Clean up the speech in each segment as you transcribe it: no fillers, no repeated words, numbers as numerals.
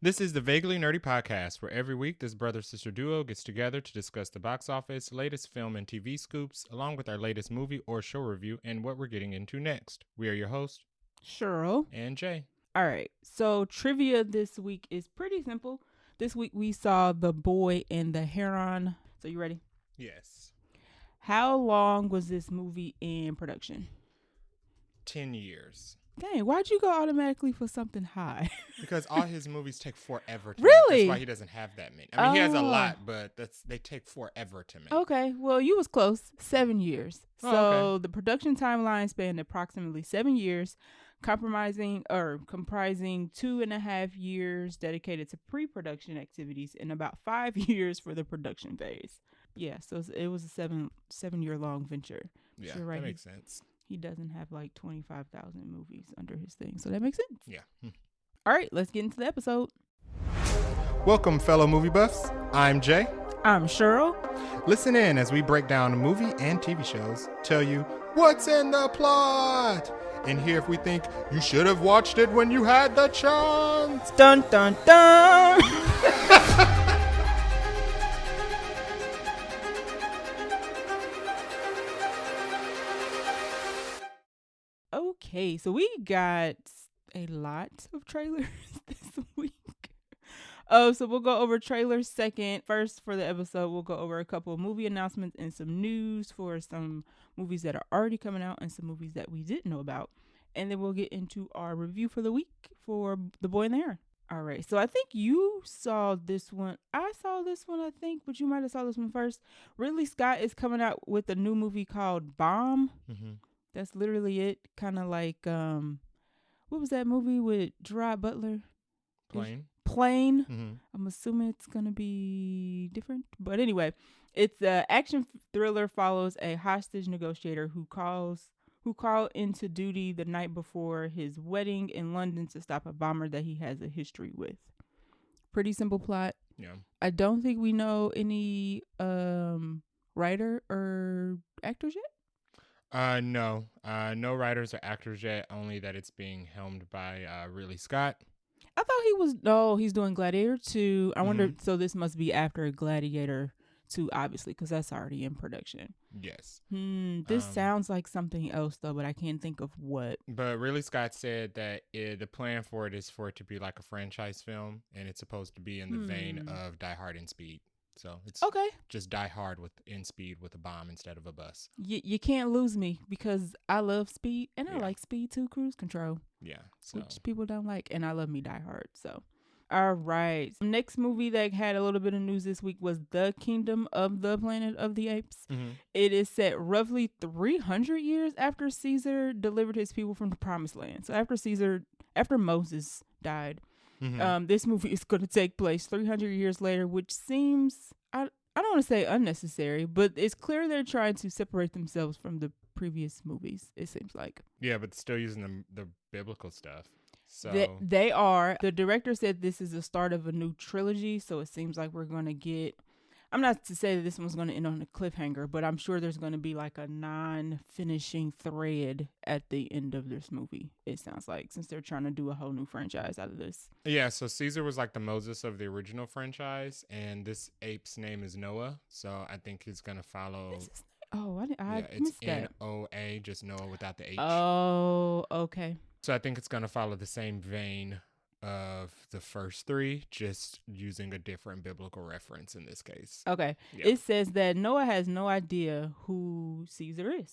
This is the Vaguely Nerdy Podcast, where every week this brother-sister duo gets together to discuss the box office, latest film and TV scoops, along with our latest movie or show review and what we're getting into next. We are your hosts, Cheryl. and Jay. All right, so trivia this week is pretty simple. This week we saw The Boy and the Heron. So you ready? Yes. How long was this movie in production? 10 years. Dang, why'd you go automatically for something high? Because all his movies take forever to Really? make. That's why he doesn't have that many. I mean, he has a lot, but they take forever to make. Okay, well, you was close. 7 years. So okay. The production timeline spanned approximately 7 years, comprising 2.5 years dedicated to pre-production activities and about 5 years for the production phase. Yeah, so it was a seven-year long venture. Yeah, You're right. That makes sense. He doesn't have like 25,000 movies under his thing, so that makes sense. Yeah. All right, let's get into the episode. Welcome, fellow movie buffs. I'm Jay. I'm Cheryl. Listen in as we break down movie and TV shows, tell you what's in the plot, and hear if we think you should have watched it when you had the chance. Dun dun dun. Okay, so we got a lot of trailers this week. So we'll go over trailers second. First, for the episode, we'll go over a couple of movie announcements and some news for some movies that are already coming out and some movies that we didn't know about. And then we'll get into our review for the week for The Boy and the Heron. All right, so I think you saw this one. I saw this one, I think, but you might have saw this one first. Ridley Scott is coming out with a new movie called Bomb. Mm-hmm. That's literally it. Kind of like, what was that movie with Gerard Butler? Plane. Mm-hmm. I'm assuming it's going to be different. But anyway, it's an action thriller, follows a hostage negotiator who called into duty the night before his wedding in London to stop a bomber that he has a history with. Pretty simple plot. Yeah. I don't think we know any writer or actors yet. No. No writers or actors yet, only that it's being helmed by Ridley Scott. I thought he's doing Gladiator 2. I wonder, so this must be after Gladiator 2, obviously, because that's already in production. Yes. This sounds like something else, though, but I can't think of what. But Ridley Scott said that the plan for it is for it to be like a franchise film, and it's supposed to be in the vein of Die Hard and Speed. So it's okay. Just Die Hard in Speed with a bomb instead of a bus. You can't lose me because I love Speed and I like Speed 2 Cruise Control. Yeah. Which people don't like, and I love me Die Hard. So, all right. Next movie that had a little bit of news this week was The Kingdom of the Planet of the Apes. Mm-hmm. It is set roughly 300 years after Caesar delivered his people from the Promised Land. So after Moses died. Mm-hmm. This movie is going to take place 300 years later, which seems, I don't want to say unnecessary, but it's clear they're trying to separate themselves from the previous movies, it seems like. Yeah, but still using the biblical stuff. So they are. The director said this is the start of a new trilogy, so it seems like we're going to get, I'm not to say that this one's going to end on a cliffhanger, but I'm sure there's going to be like a non-finishing thread at the end of this movie, it sounds like, since they're trying to do a whole new franchise out of this. Yeah, so Caesar was like the Moses of the original franchise, and this ape's name is Noah, so I think he's going to follow... I missed that. It's Noah, just Noah without the H. Oh, okay. So I think it's going to follow the same vein of the first three, just using a different biblical reference in this case. Okay. Yeah. It says that Noah has no idea who Caesar is.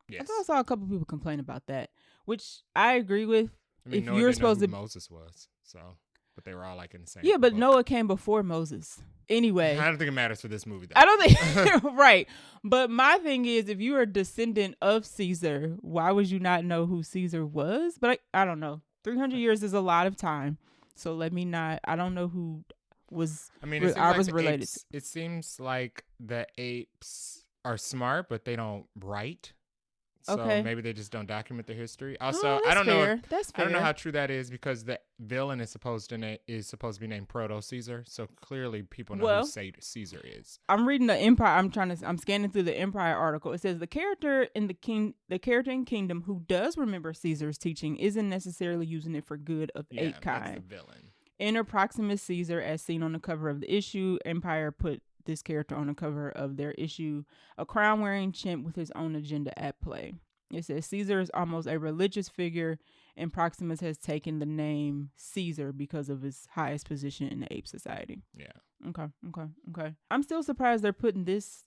Yes. I saw a couple people complain about that, which I agree with. I mean, if Noah you're didn't know supposed who to Moses was, so but they were all like in the same. Yeah, but book. Noah came before Moses. Anyway, I don't think it matters for this movie, though. I don't think right. But my thing is, if you are a descendant of Caesar, why would you not know who Caesar was? But I don't know. 300 years is a lot of time, so let me not. I don't know who was. I mean, was related. It seems like the apes are smart, but they don't write. So maybe they just don't document their history. Also, I don't know. I don't know how true that is because the villain is supposed to be named Proto Caesar. So clearly, people know who Caesar is. I'm reading the Empire. I'm scanning through the Empire article. It says the character in Kingdom who does remember Caesar's teaching isn't necessarily using it for good of ape kind. That's the villain. Enter Proximus Caesar as seen on the cover of the issue. Empire put this character on the cover of their issue, a crown-wearing chimp with his own agenda at play. It says Caesar is almost a religious figure, and Proximus has taken the name Caesar because of his highest position in the ape society. Yeah. Okay. I'm still surprised they're putting this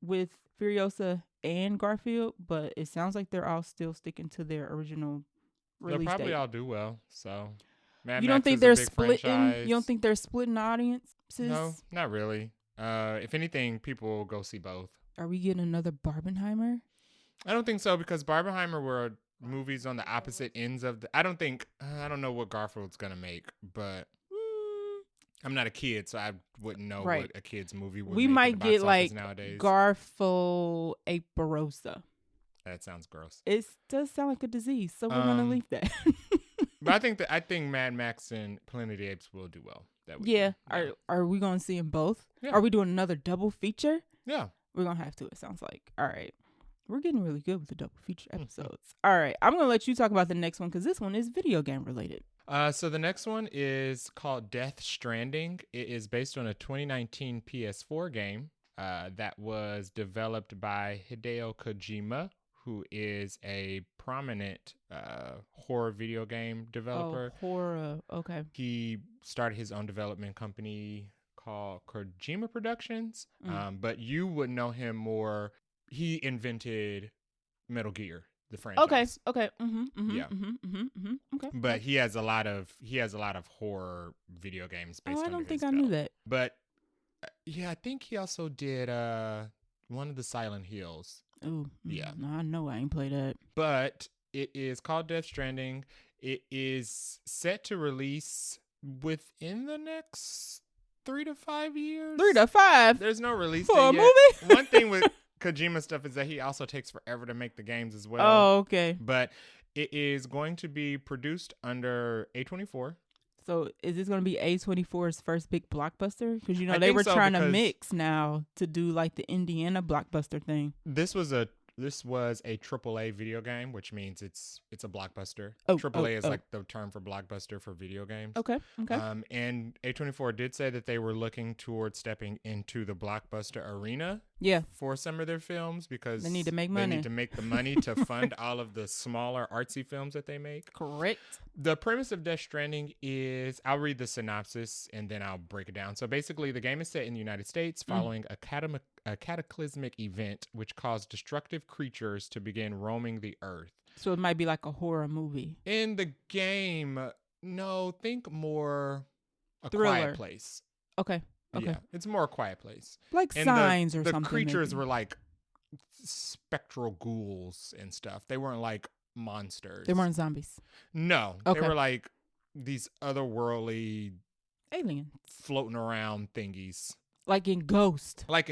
with Furiosa and Garfield, but it sounds like they're all still sticking to their original release date. They'll probably all do well, so... You don't think they're splitting? You don't think they're splitting audiences? No, not really. If anything, people will go see both. Are we getting another Barbenheimer? I don't think so, because Barbenheimer were movies on the opposite ends of the... I don't know what Garfield's gonna make, but I'm not a kid, so I wouldn't know what a kid's movie would We make might get like nowadays. Garfield Aparosa. That sounds gross. It does sound like a disease, so we're gonna leave that. But I think Mad Max and Planet of the Apes will do well that week. Yeah. Are we gonna see them both? Yeah. Are we doing another double feature? Yeah. We're gonna have to, it sounds like. All right. We're getting really good with the double feature episodes. All right. I'm gonna let you talk about the next one because this one is video game related. So the next one is called Death Stranding. It is based on a 2019 PS4 game that was developed by Hideo Kojima, who is a prominent horror video game developer. Oh, horror. Okay. He started his own development company called Kojima Productions, but you would know him more. He invented Metal Gear, the franchise. Okay. Okay. But he has a lot of horror video games based on. I don't think I knew that. But yeah, I think he also did one of the Silent Hills. Oh, yeah. No, I know I ain't played that. But it is called Death Stranding. It is set to release within the next 3 to 5 years. 3 to 5? There's no release for date a yet. movie? One thing with Kojima stuff is that he also takes forever to make the games as well. Oh, okay. But it is going to be produced under A24. So is this going to be A24's first big blockbuster? Because, they were trying to mix now to do like the Indiana blockbuster thing. This was a AAA video game, which means it's a blockbuster. AAA is like the term for blockbuster for video games. Okay. And A24 did say that they were looking towards stepping into the blockbuster arena. Yeah. For some of their films because they need to make money. They need to make the money to fund all of the smaller artsy films that they make. Correct. The premise of Death Stranding is, I'll read the synopsis and then I'll break it down. So basically, the game is set in the United States following a cataclysmic event which caused destructive creatures to begin roaming the earth. So it might be like a horror movie. In the game, no, think more a thriller. Quiet Place. Okay. Yeah, it's more a Quiet Place. Like and Signs or something. The creatures were like spectral ghouls and stuff. They weren't like monsters. They weren't zombies. No. Okay. They were like these otherworldly aliens floating around thingies. Like in Ghost. Like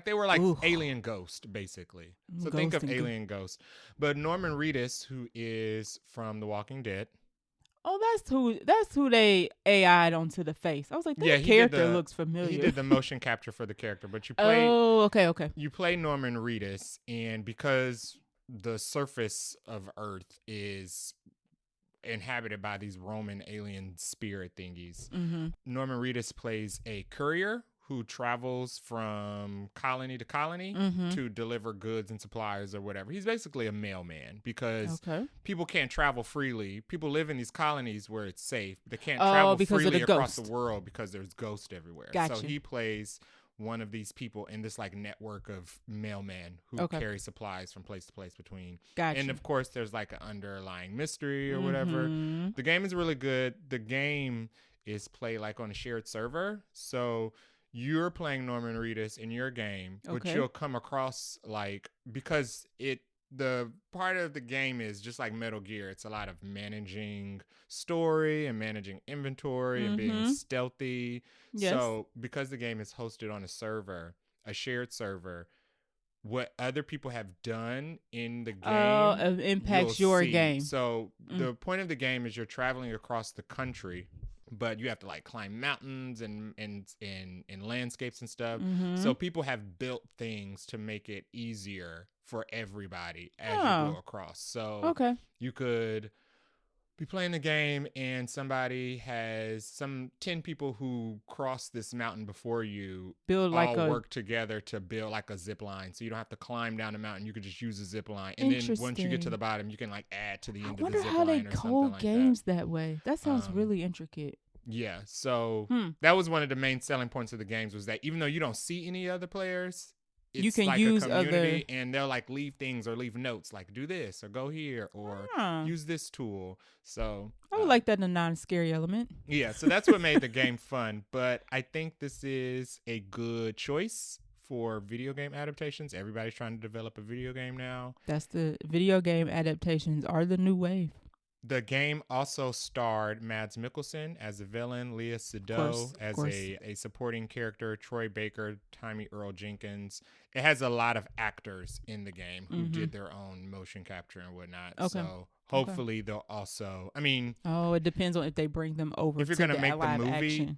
they were like Alien Ghost, basically. So think of Alien Ghost. But Norman Reedus, who is from The Walking Dead. Oh, that's who they AI'd onto the face. I was like, that character looks familiar. He did the motion capture for the character, but you play. Oh, okay. You play Norman Reedus, and because the surface of Earth is inhabited by these Roman alien spirit thingies, Norman Reedus plays a courier who travels from colony to colony to deliver goods and supplies or whatever. He's basically a mailman because people can't travel freely. People live in these colonies where it's safe. They can't travel freely across the world because there's ghosts everywhere. Gotcha. So he plays one of these people in this like network of mailmen who carry supplies from place to place between. Gotcha. And of course there's like an underlying mystery or whatever. The game is really good. The game is played like on a shared server. So you're playing Norman Reedus in your game, but you'll come across like, because the part of the game is just like Metal Gear. It's a lot of managing story and managing inventory and being stealthy. Yes. So because the game is hosted on a shared server, what other people have done in the game impacts your game. So the point of the game is you're traveling across the country, but you have to like climb mountains and landscapes and stuff. So people have built things to make it easier for everybody as you go across. So you could be playing the game and somebody has 10 people who cross this mountain before you build like work together to build like a zip line. So you don't have to climb down the mountain. You could just use a zip line. And then once you get to the bottom, you can like add to the end of the zip line or something like that. I wonder how they code games that way. That sounds really intricate. Yeah. So that was one of the main selling points of the games, was that even though you don't see any other players, it's you can like use a community, and they'll like leave things or leave notes like do this or go here or use this tool. So I would like that in a non-scary element. Yeah, so that's what made the game fun. But I think this is a good choice for video game adaptations. Everybody's trying to develop a video game now. That's the video game adaptations are the new wave. The game also starred Mads Mikkelsen as a villain, Lea Seydoux as a supporting character, Troy Baker, Tommy Earl Jenkins. It has a lot of actors in the game who did their own motion capture and whatnot. Okay. So hopefully they'll also, it depends on if they bring them over. If you're going to make the movie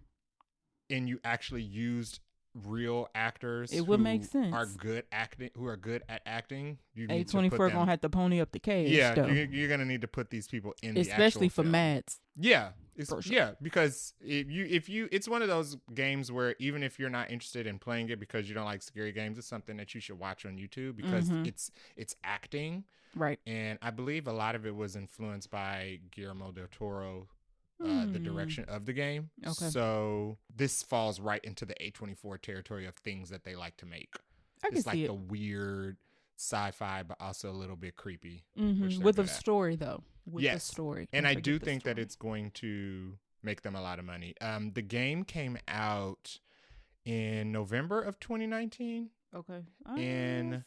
and you actually used real actors, it would make sense. Are good acting, who are good at acting. A24 gonna have to pony up the cash. Yeah, you're gonna need to put these people in, especially for Mads. Yeah, because it's one of those games where even if you're not interested in playing it because you don't like scary games, it's something that you should watch on YouTube because it's acting, right? And I believe a lot of it was influenced by Guillermo del Toro. The direction of the game. Okay. So this falls right into the A24 territory of things that they like to make. It's like the weird sci-fi, but also a little bit creepy. With a story, though. The story. And I do think that it's going to make them a lot of money. The game came out in November of 2019. Okay. And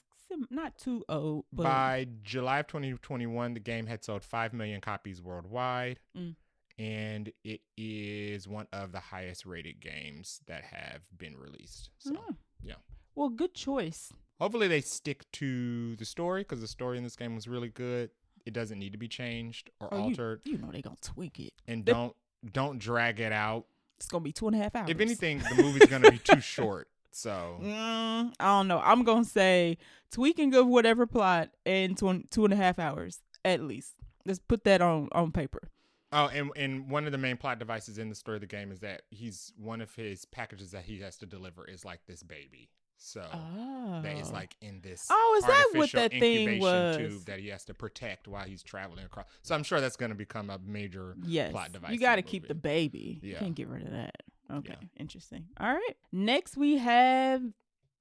not too old. But by July of 2021, the game had sold 5 million copies worldwide. And it is one of the highest rated games that have been released. So, yeah. Well, good choice. Hopefully they stick to the story because the story in this game was really good. It doesn't need to be changed or altered. You know they're going to tweak it. And don't drag it out. It's going to be 2.5 hours. If anything, the movie's going to be too short. So I don't know. I'm going to say tweaking of whatever plot in 2.5 hours at least. Let's put that on paper. Oh, and one of the main plot devices in the story of the game is that one of his packages that he has to deliver is like this baby. So that is like in this is that what that thing was? Tube that he has to protect while he's traveling across. So I'm sure that's going to become a major plot device. You got to keep the baby. Yeah. You can't get rid of that. Okay, interesting. All right. Next we have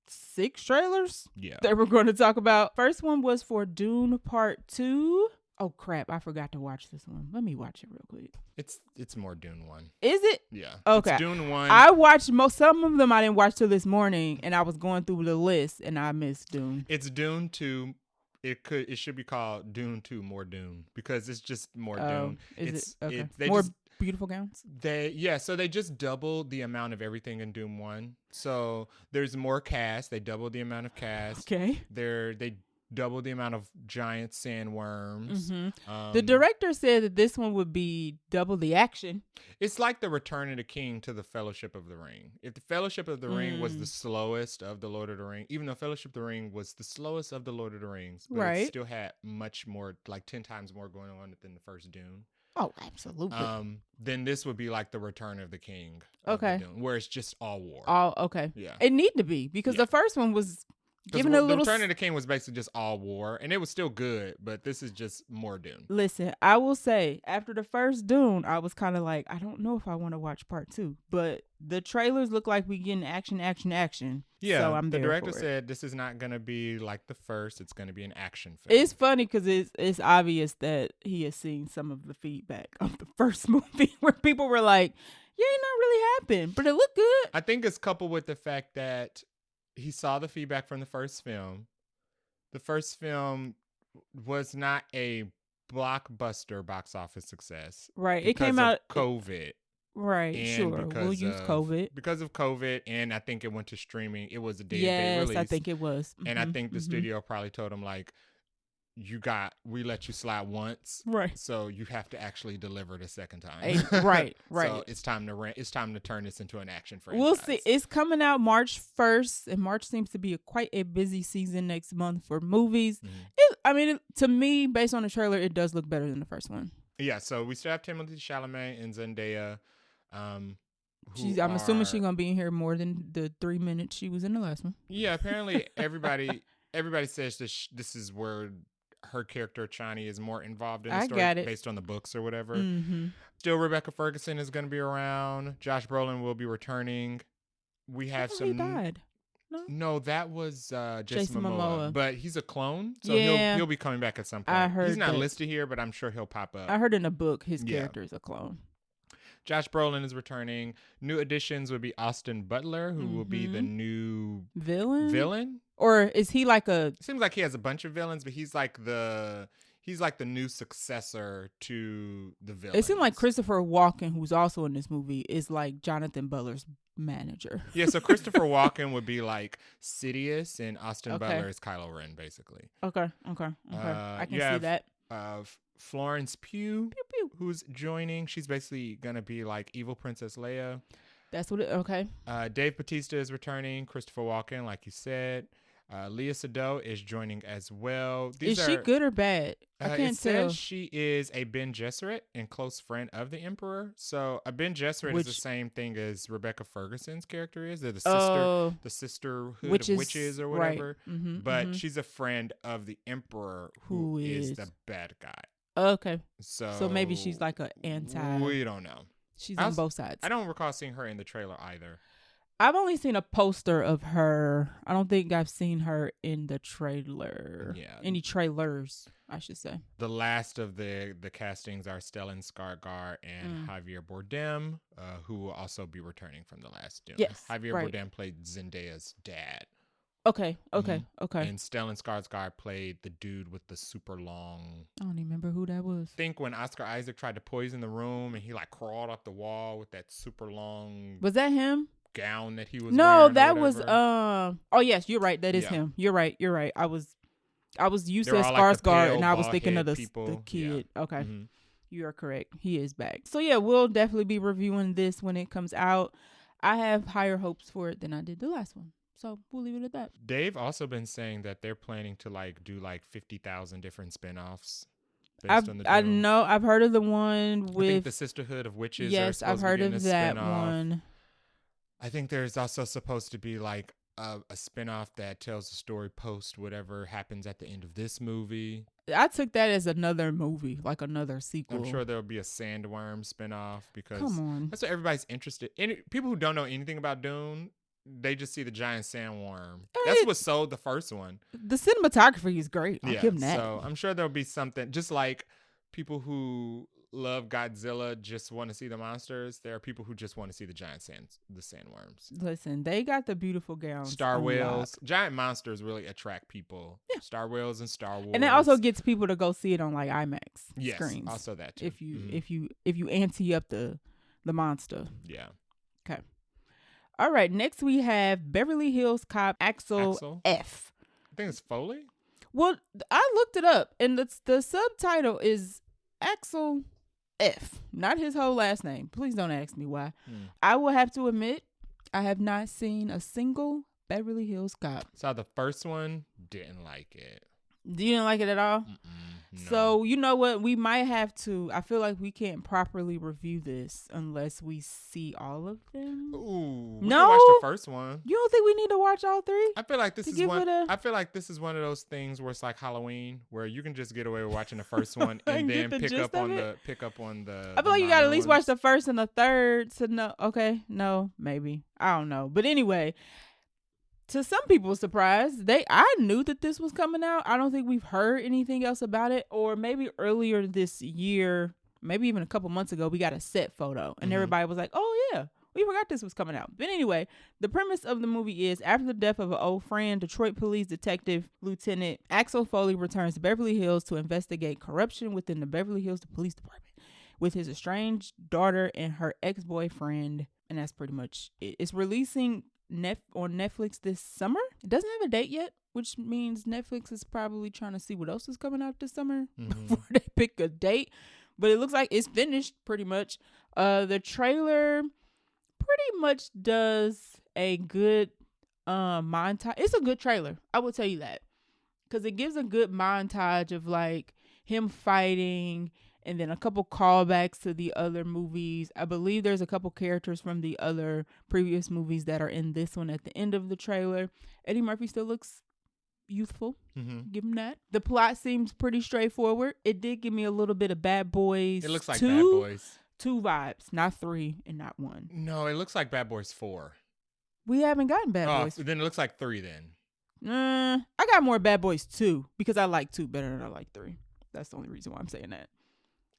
6 trailers that we're going to talk about. First one was for Dune Part 2. Oh crap! I forgot to watch this one. Let me watch it real quick. It's more Dune 1. Is it? Yeah. Okay. It's Dune 1. I watched some of them. I didn't watch till this morning, and I was going through the list, and I missed Dune. It's Dune 2. It should be called Dune 2 More Dune because it's just more Dune. Is it? Okay. More beautiful gowns. So they just doubled the amount of everything in Dune 1. So there's more cast. They doubled the amount of cast. Okay. They double the amount of giant sandworms. The director said that this one would be double the action. It's like the Return of the King to the Fellowship of the Ring. If the Fellowship of the Ring was the slowest of the Lord of the Rings, even though Fellowship of the Ring was the slowest of the Lord of the Rings, but it still had much more, like 10 times more going on than the first Dune. Oh, absolutely. Then this would be like the Return of the King. Okay. Dune, where it's just all war. Okay. Yeah. It need to be because the first one was given a little. The Return of the King was basically just all war, and it was still good, but this is just more Dune. Listen, I will say, after the first Dune, I was kind of like, I don't know if I want to watch part 2, but the trailers look like we getting action. Yeah, so I'm there. The director for it. said this is not going to be like the first; it's going to be an action film. It's funny because it's obvious that he has seen some of the feedback of the first movie where people were like, "Yeah, it not really happened, but it looked good." I think it's coupled with the fact that he saw the feedback from the first film. The first film was not a blockbuster box office success. Right. It came out COVID. Right. And sure. We'll use COVID. Because of COVID, and I think it went to streaming. It was a day release. Yes, I think it was. And I think the studio probably told him, like, we let you slide once, right? So you have to actually deliver the second time, right. So it's time to turn this into an action franchise. We'll see. It's coming out March 1st, and March seems to be quite a busy season next month for movies. To me, based on the trailer, it does look better than the first one. Yeah, so we still have Timothée Chalamet and Zendaya. I'm assuming she's gonna be in here more than the 3 minutes she was in the last one. Yeah, apparently everybody says this is where her character Chani is more involved in the story based on the books or whatever. Mm-hmm. Still, Rebecca Ferguson is going to be around. Josh Brolin will be returning. We have some. He died. No, that was Jason Momoa, but he's a clone, so he'll be coming back at some point. I heard he's not listed here, but I'm sure he'll pop up. I heard in the book his character is a clone. Josh Brolin is returning. New additions would be Austin Butler, who will be the new villain. Or is he like a? It seems like he has a bunch of villains, but he's like the new successor to the villain. It seems like Christopher Walken, who's also in this movie, is like Jonathan Butler's manager. Yeah, so Christopher Walken would be like Sidious, and Austin Butler is Kylo Ren, basically. Okay. I can see that. Florence Pugh, who's joining. She's basically gonna be like evil Princess Leia. That's what it. Okay. Dave Bautista is returning. Christopher Walken, like you said. Léa Seydoux is joining as well. Is she good or bad? I can't tell. Says she is a Bene Gesserit and close friend of the Emperor. So a Bene Gesserit is the same thing as Rebecca Ferguson's character is. They're the sisterhood of witches or whatever. Right. Mm-hmm, but she's a friend of the Emperor who is the bad guy. Okay. So maybe she's like an anti. We don't know. She's on both sides. I don't recall seeing her in the trailer either. I've only seen a poster of her. I don't think I've seen her in the trailer. Yeah. Any trailers, I should say. The last of the castings are Stellan Skarsgård and Javier Bardem, who will also be returning from the last Dune. Yes, Javier Bardem played Zendaya's dad. Okay. And Stellan Skarsgård played the dude with the super long. I don't even remember who that was. I think when Oscar Isaac tried to poison the room and he like crawled up the wall with that super long. Was that him? Gown that he was wearing. That was oh yes, you're right, that is him. You're right. You said Skarsgård like and I was thinking of the kid. Yeah. Okay. Mm-hmm. You are correct. He is back. So yeah, we'll definitely be reviewing this when it comes out. I have higher hopes for it than I did the last one. So we'll leave it at that. They've also been saying that they're planning to like do like 50,000 different spinoffs. I know. I've heard of the one with I think the Sisterhood of Witches. Yes, I've heard of that one. I think there's also supposed to be like a spinoff that tells the story post whatever happens at the end of this movie. I took that as another movie, like another sequel. I'm sure there'll be a Sandworm spinoff because that's what everybody's interested in. People who don't know anything about Dune, they just see the giant sandworm. That's what sold the first one. The cinematography is great. I'll give them that. So I'm sure there'll be something just like people who love Godzilla just want to see the monsters. There are people who just want to see the sandworms. Listen, they got the beautiful gowns. Star whales, giant monsters really attract people. Yeah. Star whales and Star Wars, and it also gets people to go see it on like IMAX screens. Also that too. If you ante up the monster. Yeah. Okay. All right. Next we have Beverly Hills Cop Axel F. I think it's Foley. Well, I looked it up, and the subtitle is Axel F, not his whole last name. Please don't ask me why. I will have to admit, I have not seen a single Beverly Hills Cop. Saw the first one, didn't like it. You didn't like it at all? No. So, you know what? We might have to. I feel like we can't properly review this unless we see all of them. Ooh. We can watch the first one. You don't think we need to watch all three? I feel like this is one. I feel like this is one of those things where it's like Halloween, where you can just get away with watching the first one and then pick up on the. I feel like you got to at least watch the first and the third to know. Okay, no, maybe I don't know, but anyway. To some people's surprise, I knew that this was coming out. I don't think we've heard anything else about it. Or maybe earlier this year, maybe even a couple months ago, we got a set photo. And everybody was like, oh, yeah, we forgot this was coming out. But anyway, the premise of the movie is after the death of an old friend, Detroit police detective Lieutenant Axel Foley returns to Beverly Hills to investigate corruption within the Beverly Hills Police Department with his estranged daughter and her ex-boyfriend. And that's pretty much it. It's releasing on Netflix this summer. It doesn't have a date yet, which means Netflix is probably trying to see what else is coming out this summer before they pick a date. But it looks like it's finished pretty much. The trailer pretty much does a good montage. It's a good trailer, I will tell you that, because it gives a good montage of like him fighting and then a couple callbacks to the other movies. I believe there's a couple characters from the other previous movies that are in this one at the end of the trailer. Eddie Murphy still looks youthful. Give him that. The plot seems pretty straightforward. It did give me a little bit of Bad Boys. It looks like Bad Boys 2 vibes, not 3 and not 1. No, it looks like Bad Boys 4. We haven't gotten Bad Boys. Then it looks like 3 then. I got more Bad Boys 2 because I like 2 better than I like 3. That's the only reason why I'm saying that.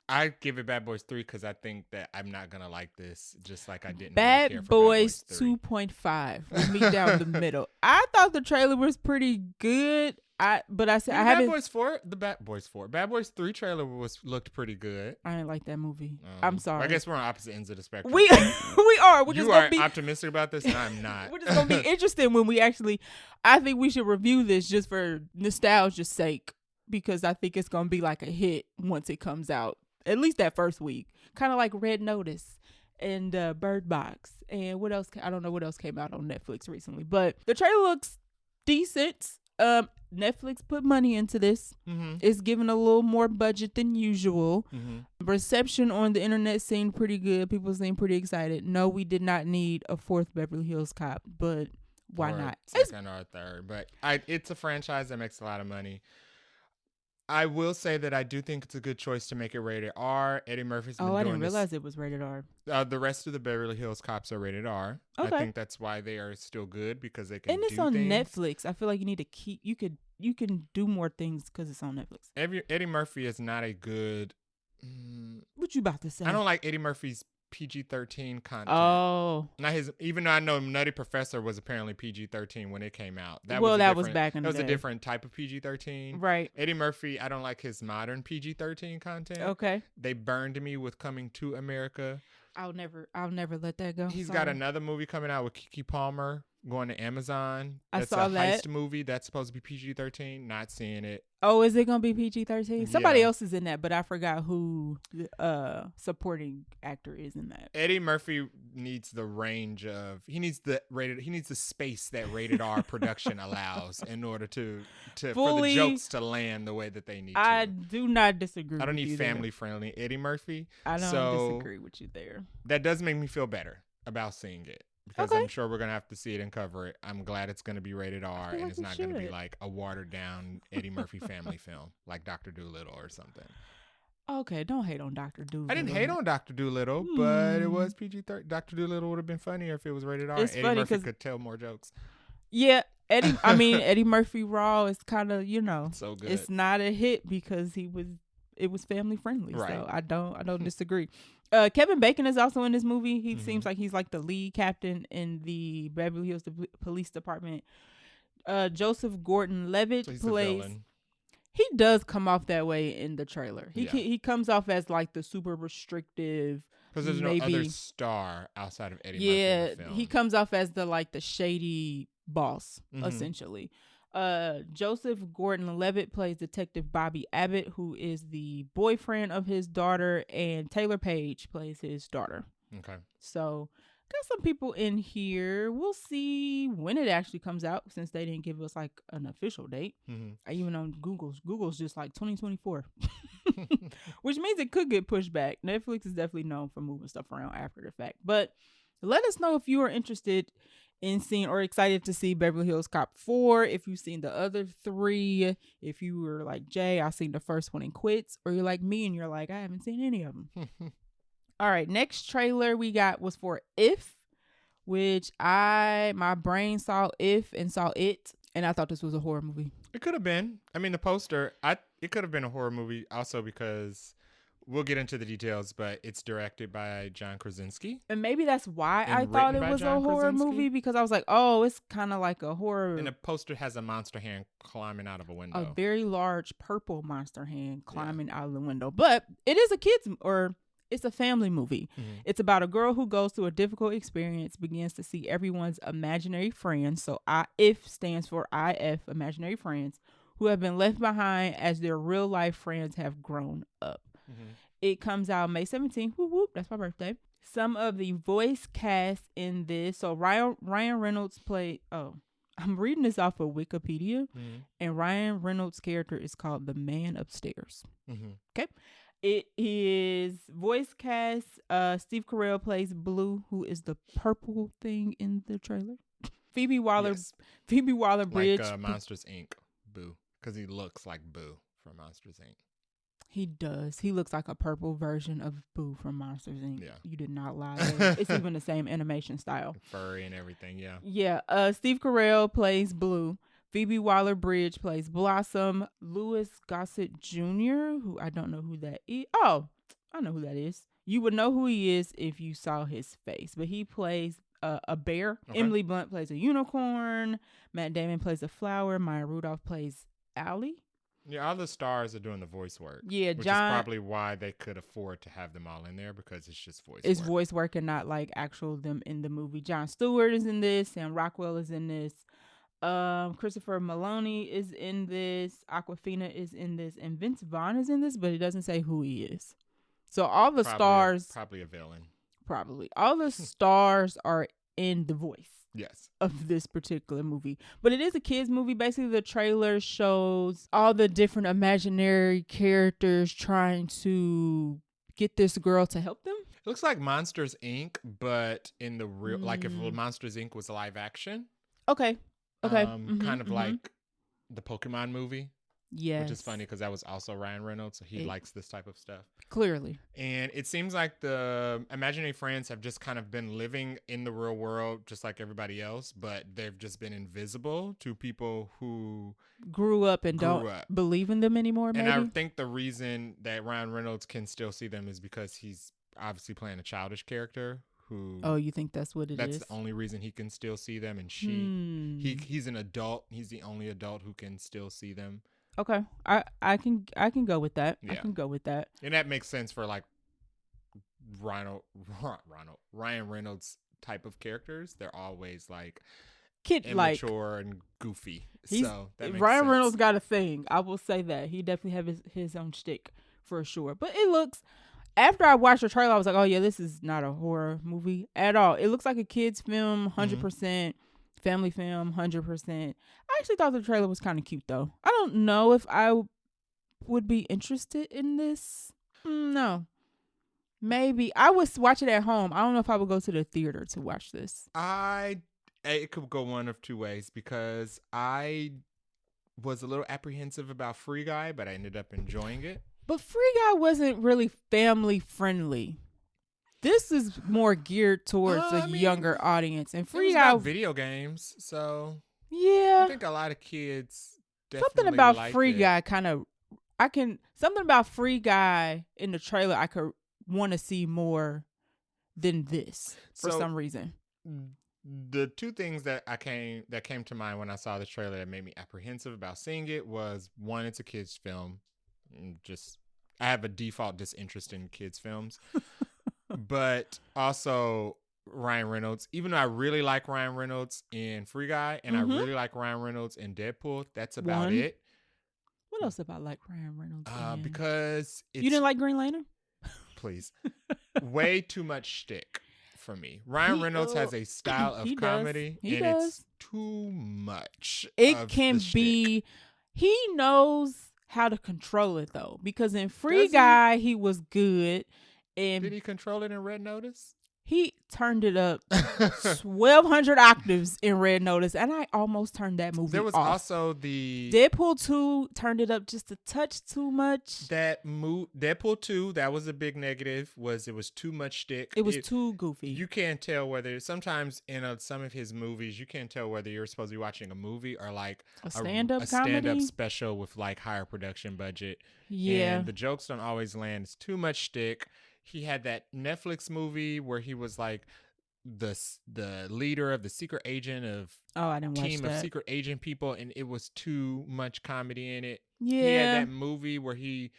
I give it Bad Boys 3 because I think that I'm not going to like this, just like I didn't Bad really care for Boys Bad Boys 2.5. We meet down the middle. I thought the trailer was pretty good. I haven't. Bad Boys 3 trailer looked pretty good. I didn't like that movie. I'm sorry. I guess we're on opposite ends of the spectrum. We are. You are optimistic about this, and I'm not. We're just gonna be interested when we actually. I think we should review this just for nostalgia's sake, because I think it's gonna be like a hit once it comes out. At least that first week, kind of like Red Notice and Bird Box, and what else? I don't know what else came out on Netflix recently, but the trailer looks decent. Netflix put money into this. It's given a little more budget than usual. Reception on the internet seemed pretty good. People seemed pretty excited. No, we did not need a 4th Beverly Hills Cop, but why not? Second or third, but it's a franchise that makes a lot of money. I will say that I do think it's a good choice to make it rated R. Eddie Murphy's been doing this. I didn't realize it was rated R. The rest of the Beverly Hills Cops are rated R. Okay. I think that's why they are still good, because they can. And it's on Netflix. I feel like you need to keep. You can do more things because it's on Netflix. Eddie Murphy is not a good. What you about to say? I don't like Eddie Murphy's PG-13 content. Oh, not his. Even though I know Nutty Professor was apparently PG-13 when it came out. That was back in the day. That was a different type of PG-13. Right. Eddie Murphy, I don't like his modern PG-13 content. Okay. They burned me with Coming to America. I'll never let that go. He's got another movie coming out with Keke Palmer going to Amazon. I saw that. That's a heist movie that's supposed to be PG-13. Not seeing it. Oh, is it going to be PG-13? Somebody else is in that, but I forgot who the supporting actor is in that. Eddie Murphy needs the range of he needs the space that rated R production allows in order for the jokes to land the way that they need to. I do not disagree. I don't need family friendly Eddie Murphy. I don't disagree with you there. That does make me feel better about seeing it. Because I'm sure we're going to have to see it and cover it. I'm glad it's going to be rated R, and it's not going to be like a watered-down Eddie Murphy family film, like Dr. Dolittle or something. Okay, don't hate on Dr. Dolittle. I didn't hate on Dr. Dolittle, but it was PG-13. Dr. Dolittle would have been funnier if it was rated R. Eddie Murphy could tell more jokes. Yeah, Eddie Murphy Raw is kind of, so good. It's not a hit because it was family friendly. Right. So I don't disagree. Kevin Bacon is also in this movie. He seems like he's like the lead captain in the Beverly Hills Police Department. Joseph Gordon-Levitt plays. He does come off that way in the trailer. He comes off as like the super restrictive. Because there's no other star outside of Eddie Murphy in the film. He comes off as the shady boss essentially. Joseph Gordon-Levitt plays Detective Bobby Abbott, who is the boyfriend of his daughter, and Taylor Page plays his daughter. Okay. So, got some people in here. We'll see when it actually comes out, since they didn't give us like an official date. Even on Google's just like 2024, which means it could get pushed back. Netflix is definitely known for moving stuff around after the fact. But let us know if you are interested in seeing or excited to see Beverly Hills Cop 4, if you've seen the other 3, if you were like Jay, I've seen the first one and quits, or you're like me and you're like, I haven't seen any of them. All right, next trailer we got was for If, which my brain saw If and saw It, and I thought this was a horror movie. It could have been. I mean, the poster, it could have been a horror movie also because we'll get into the details, but it's directed by John Krasinski. And maybe that's why I thought it was a horror movie, because I was like, oh, it's kind of like a horror. And the poster has a monster hand climbing out of a window. A very large purple monster hand climbing out of the window. But it is it's a family movie. It's about a girl who goes through a difficult experience, begins to see everyone's imaginary friends. So IF stands for IF, imaginary friends, who have been left behind as their real life friends have grown up. It comes out May 17th. Whoop, whoop. That's my birthday. Some of the voice cast in this. So Ryan Reynolds played. Oh, I'm reading this off of Wikipedia. And Ryan Reynolds' character is called the Man Upstairs. Okay. It is voice cast. Steve Carell plays Blue, who is the purple thing in the trailer. Phoebe Waller-Bridge. Like Monsters, Inc. Boo. Because he looks like Boo from Monsters, Inc. He does. He looks like a purple version of Boo from Monsters, Inc. Yeah. You did not lie. It's even the same animation style. Furry and everything, yeah. Yeah. Steve Carell plays Blue. Phoebe Waller-Bridge plays Blossom. Louis Gossett Jr., who I don't know who that is. Oh, I know who that is. You would know who he is if you saw his face. But he plays a bear. Okay. Emily Blunt plays a unicorn. Matt Damon plays a flower. Maya Rudolph plays Allie. Yeah, all the stars are doing the voice work. Yeah, which is probably why they could afford to have them all in there, because it's just voice work. It's voice work and not like actual them in the movie. Jon Stewart is in this. Sam Rockwell is in this. Christopher Maloney is in this. Awkwafina is in this. And Vince Vaughn is in this, but it doesn't say who he is. So all the stars... Probably a villain. Probably. All the stars are in the voice. Yes. Of this particular movie. But it is a kids movie. Basically, the trailer shows all the different imaginary characters trying to get this girl to help them. It looks like Monsters, Inc., but in the real... Like if Monsters, Inc. was live action. Okay. Kind of like the Pokemon movie. Yes. Which is funny because that was also Ryan Reynolds, so he likes this type of stuff. Clearly. And it seems like the imaginary friends have just kind of been living in the real world just like everybody else, but they've just been invisible to people who grew up and don't believe in them anymore, maybe? And I think the reason that Ryan Reynolds can still see them is because he's obviously playing a childish character. Oh, you think that's what it is? That's the only reason he can still see them, and he's an adult. He's the only adult who can still see them. Okay, I can go with that. Yeah. I can go with that, and that makes sense for like Ryan Reynolds type of characters. They're always like immature and goofy. So that makes Ryan sense. Reynolds got a thing. I will say that he definitely have his own shtick for sure. But it looks. After I watched the trailer, I was like, oh, yeah, this is not a horror movie at all. It looks like a kid's film, 100%, family film, 100%. I actually thought the trailer was kind of cute, though. I don't know if I would be interested in this. No. Maybe. I would watch it at home. I don't know if I would go to the theater to watch this. It could go one of two ways, because I was a little apprehensive about Free Guy, but I ended up enjoying it. But Free Guy wasn't really family friendly. This is more geared towards a younger audience. And Free Guy, video games, so yeah, I think a lot of kids definitely something about Free Guy something about Free Guy in the trailer I could want to see more than this for some reason. The two things that came to mind when I saw the trailer that made me apprehensive about seeing it was, one, it's a kids film. I have a default disinterest in kids films. But also Ryan Reynolds, even though I really like Ryan Reynolds in Free Guy and I really like Ryan Reynolds in Deadpool, that's about it. What else about like Ryan Reynolds? Because you didn't like Green Lantern? Please. Way too much shtick for me. Ryan Reynolds has a style of comedy it's too much. It can be. He knows how to control it though, because in Free Guy he was good. And did he control it in Red Notice? He turned it up 1,200 octaves in Red Notice, and I almost turned that movie off. There was also the Deadpool 2 turned it up just a touch too much. Deadpool 2, that was a big negative. It was too much shtick. It was too goofy. You can't tell whether sometimes in some of his movies you can't tell whether you're supposed to be watching a movie or like a stand-up special with like higher production budget. Yeah, and the jokes don't always land. It's too much shtick. He had that Netflix movie where he was like the leader of the secret agent of team of secret agent people, and it was too much comedy in it. Yeah, he had that movie where he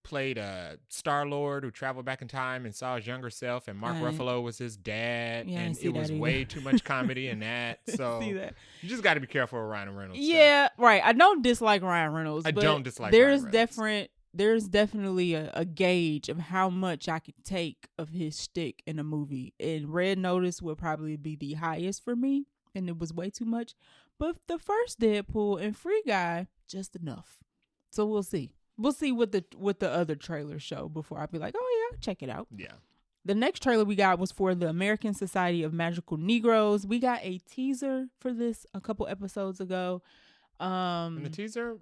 played a Star-Lord who traveled back in time and saw his younger self, and Mark Ruffalo was his dad, and it was way too much comedy in that. So you just got to be careful with Ryan Reynolds. Yeah, right. I don't dislike Ryan Reynolds. I don't dislike Ryan Reynolds. There's definitely a gauge of how much I could take of his shtick in a movie. And Red Notice would probably be the highest for me, and it was way too much. But the first Deadpool and Free Guy, just enough. So we'll see. We'll see what the other trailers show before I be like, oh yeah, check it out. Yeah. The next trailer we got was for the American Society of Magical Negroes. We got a teaser for this a couple episodes ago. And the teaser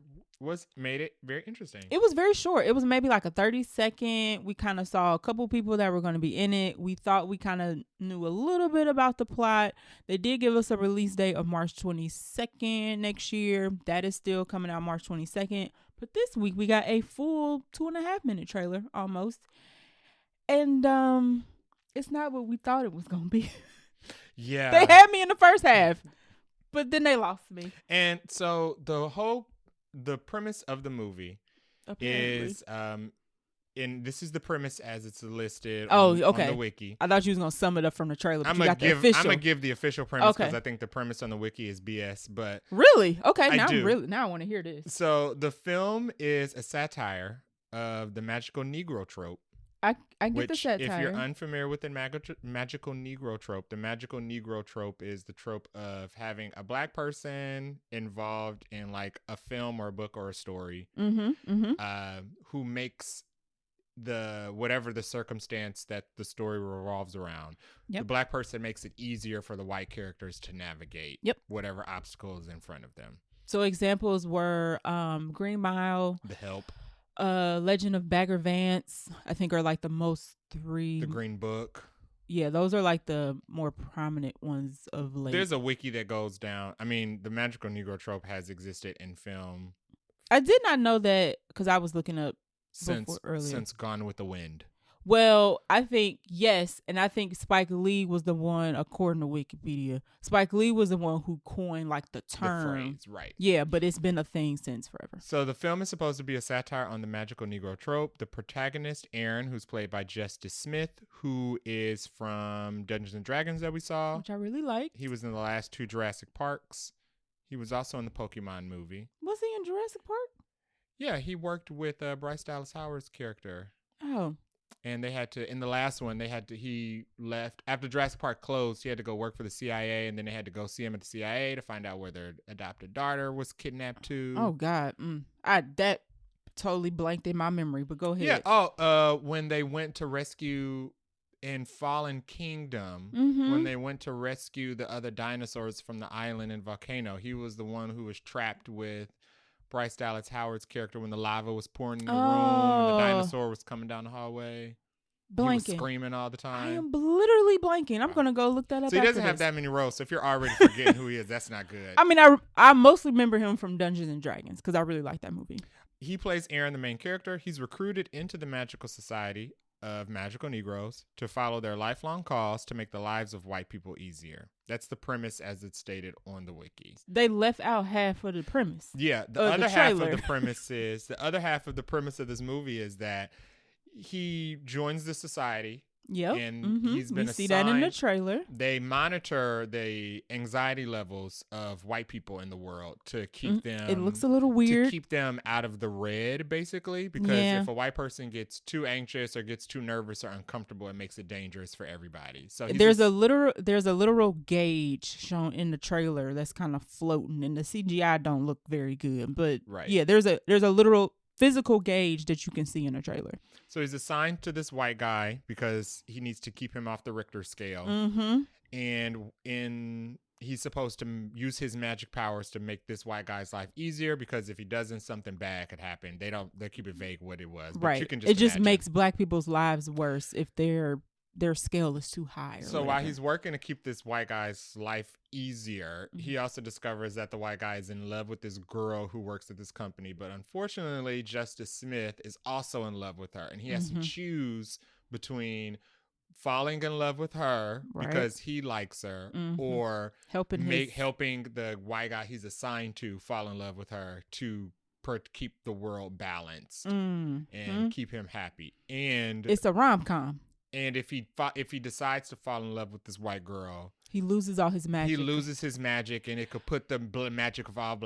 made it very interesting. It was very short. It was maybe like a 30-second. We kind of saw a couple people that were going to be in it. We thought we kind of knew a little bit about the plot. They did give us a release date of March 22nd next year. That is still coming out March 22nd. But this week we got a full 2.5-minute trailer almost. And it's not what we thought it was going to be. Yeah. They had me in the first half, but then they lost me. And so the premise of the movie is and this is the premise as it's listed on the wiki. I thought you was going to sum it up from the trailer, but I'm going to give the official premise because I think the premise on the wiki is BS, but really? Okay, now I want to hear this. So the film is a satire of the magical Negro trope. I get the satire. If you're unfamiliar with the magical Negro trope, the magical Negro trope is the trope of having a black person involved in like a film or a book or a story, who makes whatever the circumstance that the story revolves around. Yep. The black person makes it easier for the white characters to navigate whatever obstacles in front of them. So examples were Green Mile, The Help, Legend of Bagger Vance, I think are like the most three. The Green Book. Yeah, those are like the more prominent ones of late. There's a wiki that goes down. I mean, the magical Negro trope has existed in film. I did not know that because I was looking up since Gone with the Wind. Well, I think yes, and I think Spike Lee was the one, according to Wikipedia, Spike Lee was the one who coined like the term. The phrase, right. Yeah, but it's been a thing since forever. So the film is supposed to be a satire on the magical Negro trope. The protagonist, Aaron, who's played by Justice Smith, who is from Dungeons & Dragons that we saw. Which I really like. He was in the last 2 Jurassic Parks. He was also in the Pokemon movie. Was he in Jurassic Park? Yeah, he worked with Bryce Dallas Howard's character. Oh. And they had to, in the last one, he left after Jurassic Park closed. He had to go work for the CIA, and then they had to go see him at the CIA to find out where their adopted daughter was kidnapped to. Oh God, that totally blanked in my memory. But go ahead. Yeah. Oh, when they went to rescue in Fallen Kingdom, when they went to rescue the other dinosaurs from the island and volcano, he was the one who was trapped with Bryce Dallas Howard's character when the lava was pouring in the room and the dinosaur was coming down the hallway. Blanking. He was screaming all the time. I am literally blanking. I'm going to go look that up. So he doesn't have that many roles. So if you're already forgetting who he is, that's not good. I mean, I mostly remember him from Dungeons & Dragons because I really like that movie. He plays Aaron, the main character. He's recruited into the Magical Society of Magical Negroes to follow their lifelong cause to make the lives of white people easier. That's the premise as it's stated on the wiki. They left out half of the premise. Yeah, the other half of the premise of this movie is that he joins the society. Yep. And he's been assigned. We see that in the trailer. They monitor the anxiety levels of white people in the world to keep them. It looks a little weird. To keep them out of the red, basically, because if a white person gets too anxious or gets too nervous or uncomfortable, it makes it dangerous for everybody. So there's a literal gauge shown in the trailer that's kind of floating, and the CGI don't look very good. But yeah, there's a literal physical gauge that you can see in a trailer. So he's assigned to this white guy because he needs to keep him off the Richter scale. And he's supposed to use his magic powers to make this white guy's life easier, because if he doesn't, something bad could happen. They keep it vague what it was. But right. You can just just makes black people's lives worse if their scale is too high. So while he's working to keep this white guy's life easier, he also discovers that the white guy is in love with this girl who works at this company. But unfortunately, Justice Smith is also in love with her, and he has to choose between falling in love with her because he likes her, or helping the white guy he's assigned to fall in love with her to keep the world balanced and keep him happy. And it's a rom-com. And if he decides to fall in love with this white girl, he loses all his magic. He loses his magic, and it could put the magic of all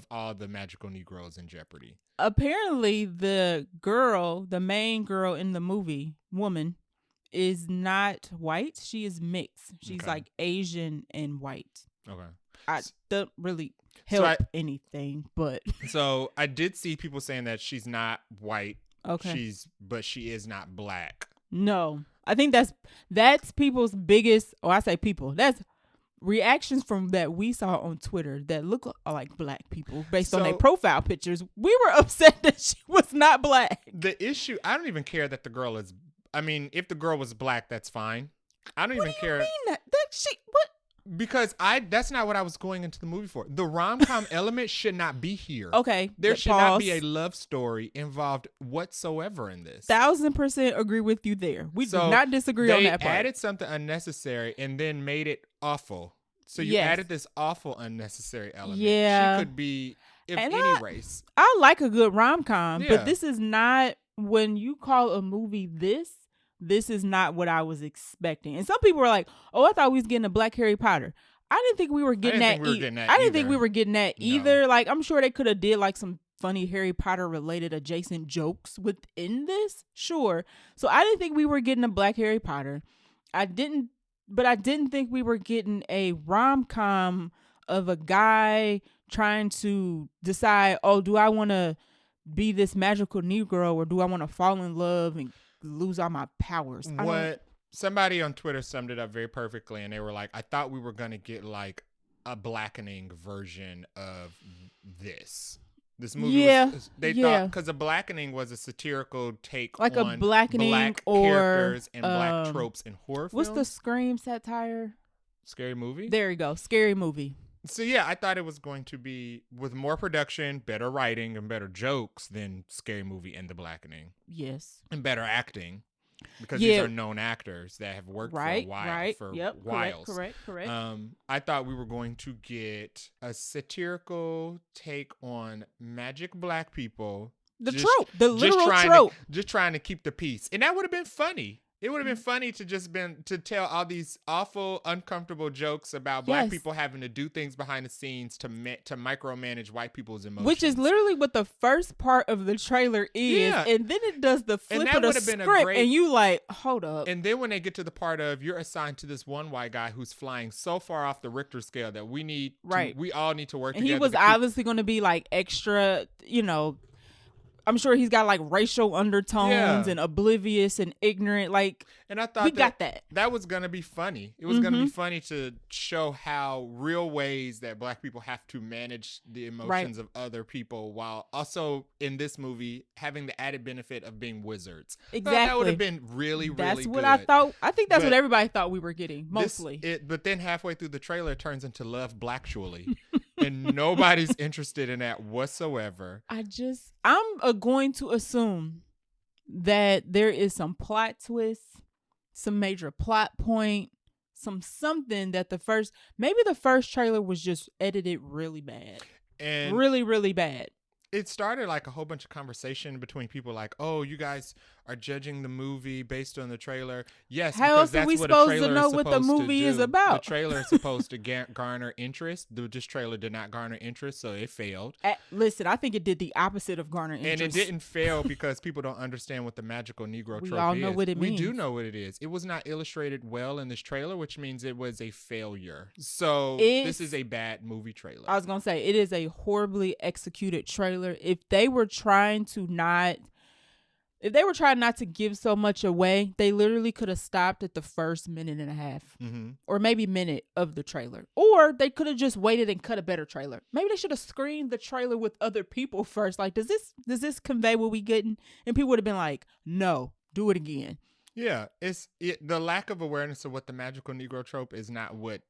all the magical Negroes in jeopardy. Apparently, the main girl in the movie, woman, is not white. She is mixed. She's like Asian and white. Okay. I don't really help anything, but so I did see people saying that she's not white. Okay. But she is not black. No. I think that's people's biggest, I say people, that's reactions from that we saw on Twitter that look like black people based on their profile pictures. We were upset that she was not black. The issue, I don't even care that the girl is, I mean, if the girl was black, that's fine. I don't even care. What do you mean that she, what? Because that's not what I was going into the movie for. The rom-com element should not be here. Okay. There should not be a love story involved whatsoever in this. 1000% agree with you there. We do not disagree on that part. They added something unnecessary and then made it awful. So you added this awful unnecessary element. Yeah. She could be any race. I like a good rom-com, but this is not, when you call a movie this is not what I was expecting. And some people were like, oh, I thought we was getting a Black Harry Potter. I didn't think we were getting that either. Like, I'm sure they could have did like some funny Harry Potter related adjacent jokes within this. Sure. So I didn't think we were getting a Black Harry Potter. I didn't think we were getting a rom-com of a guy trying to decide, oh, do I want to be this magical Negro or do I want to fall in love and lose all my powers? What somebody on Twitter summed it up very perfectly, and they were like, I thought we were going to get like a blackening version of this movie. They thought, because a blackening was a satirical take like on a blackening black or characters and black tropes in horror films. What's the Scream satire? Scary Movie? There you go. Scary Movie. So yeah, I thought it was going to be with more production, better writing, and better jokes than Scary Movie and The Blackening. Yes. And better acting. Because these are known actors that have worked for a while. Correct. I thought we were going to get a satirical take on magic black people. The literal trope. Just trying to keep the peace. And that would have been funny. It would have been funny to tell all these awful, uncomfortable jokes about black people having to do things behind the scenes to micromanage white people's emotions. Which is literally what the first part of the trailer is. Yeah. And then it does the flip of the script. And you like, hold up. And then when they get to the part of you're assigned to this one white guy who's flying so far off the Richter scale that we all need to work together. And he was obviously going to be like extra, I'm sure he's got like racial undertones and oblivious and ignorant. Like, and I thought we got that. That was gonna be funny. It was gonna be funny to show how real ways that black people have to manage the emotions of other people, while also in this movie having the added benefit of being wizards. Exactly, that would have been really That's what good. I thought. I think that's what everybody thought we were getting mostly. But then halfway through the trailer, it turns into Love Blactually. And nobody's interested in that whatsoever. I'm going to assume that there is some plot twist, some major plot point, something that the first trailer was just edited really bad. And really, really bad. It started like a whole bunch of conversation between people like, oh, you guys are judging the movie based on the trailer. Yes, how else are we supposed to know what the movie is about? The trailer is supposed to garner interest. This trailer did not garner interest, so it failed. Listen, I think it did the opposite of garner interest. And it didn't fail because people don't understand what the magical Negro trope is. We all know what it means. We do know what it is. It was not illustrated well in this trailer, which means it was a failure. So this is a bad movie trailer. I was going to say, it is a horribly executed trailer. If they were trying not to give so much away, they literally could have stopped at the first minute and a half or maybe minute of the trailer. Or they could have just waited and cut a better trailer. Maybe they should have screened the trailer with other people first. Like, does this convey what we getting? And people would have been like, no, do it again. Yeah, the lack of awareness of what the magical Negro trope is not what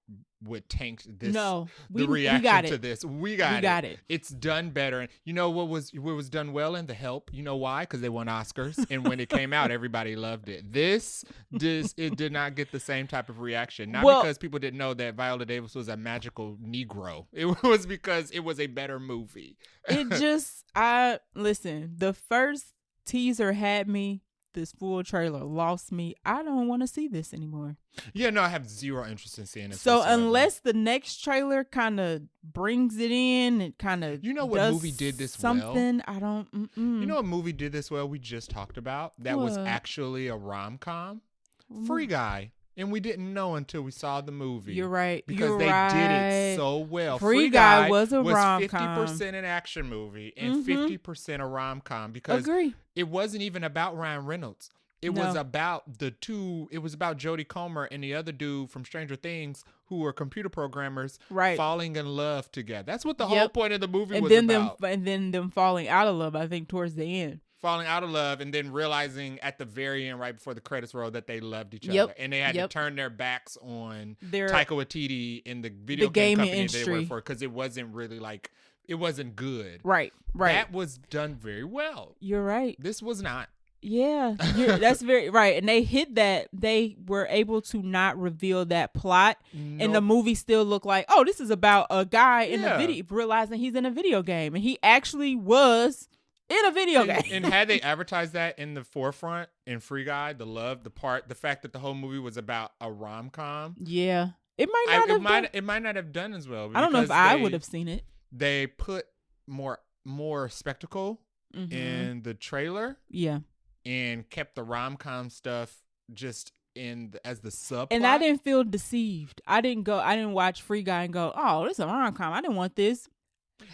tanked this. No, the reaction to this. We got it. It's done better. And you know what was done well in The Help? You know why? Because they won Oscars, and when it came out, everybody loved it. It did not get the same type of reaction. Not because people didn't know that Viola Davis was a magical Negro. It was because it was a better movie. Listen. The first teaser had me. This full trailer lost me. I don't want to see this anymore. Yeah, no, I have zero interest in seeing it. So unless the next trailer kind of brings it in, it kind of what movie did this something, well? I don't. You know what movie did this well? We just talked about that was actually a rom-com. Free Guy. And we didn't know until we saw the movie. You're right. Because they did it so well. Free Guy was a rom-com. 50% an action movie and 50% a rom-com. Because it wasn't even about Ryan Reynolds. It was about it was about Jodie Comer and the other dude from Stranger Things who were computer programmers falling in love together. That's what the whole point of the movie was about. And then them falling out of love, I think, towards the end. Falling out of love and then realizing at the very end, right before the credits roll, that they loved each other. And they had to turn their backs on Taika Waititi in the video game company industry they worked for because it wasn't really it wasn't good. Right. That was done very well. You're right. This was not. Yeah, that's very right. And they hit that. They were able to not reveal that plot. And the movie still looked like, oh, this is about a guy in the video, realizing he's in a video game. And he actually was in a video game. And had they advertised that in the forefront in Free Guy, the fact that the whole movie was about a rom-com. Yeah. It might not have done as well. I don't know if I would have seen it. They put more spectacle in the trailer. Yeah. And kept the rom-com stuff just as the subplot. And I didn't feel deceived. I didn't watch Free Guy and go, oh, this is a rom-com. I didn't want this.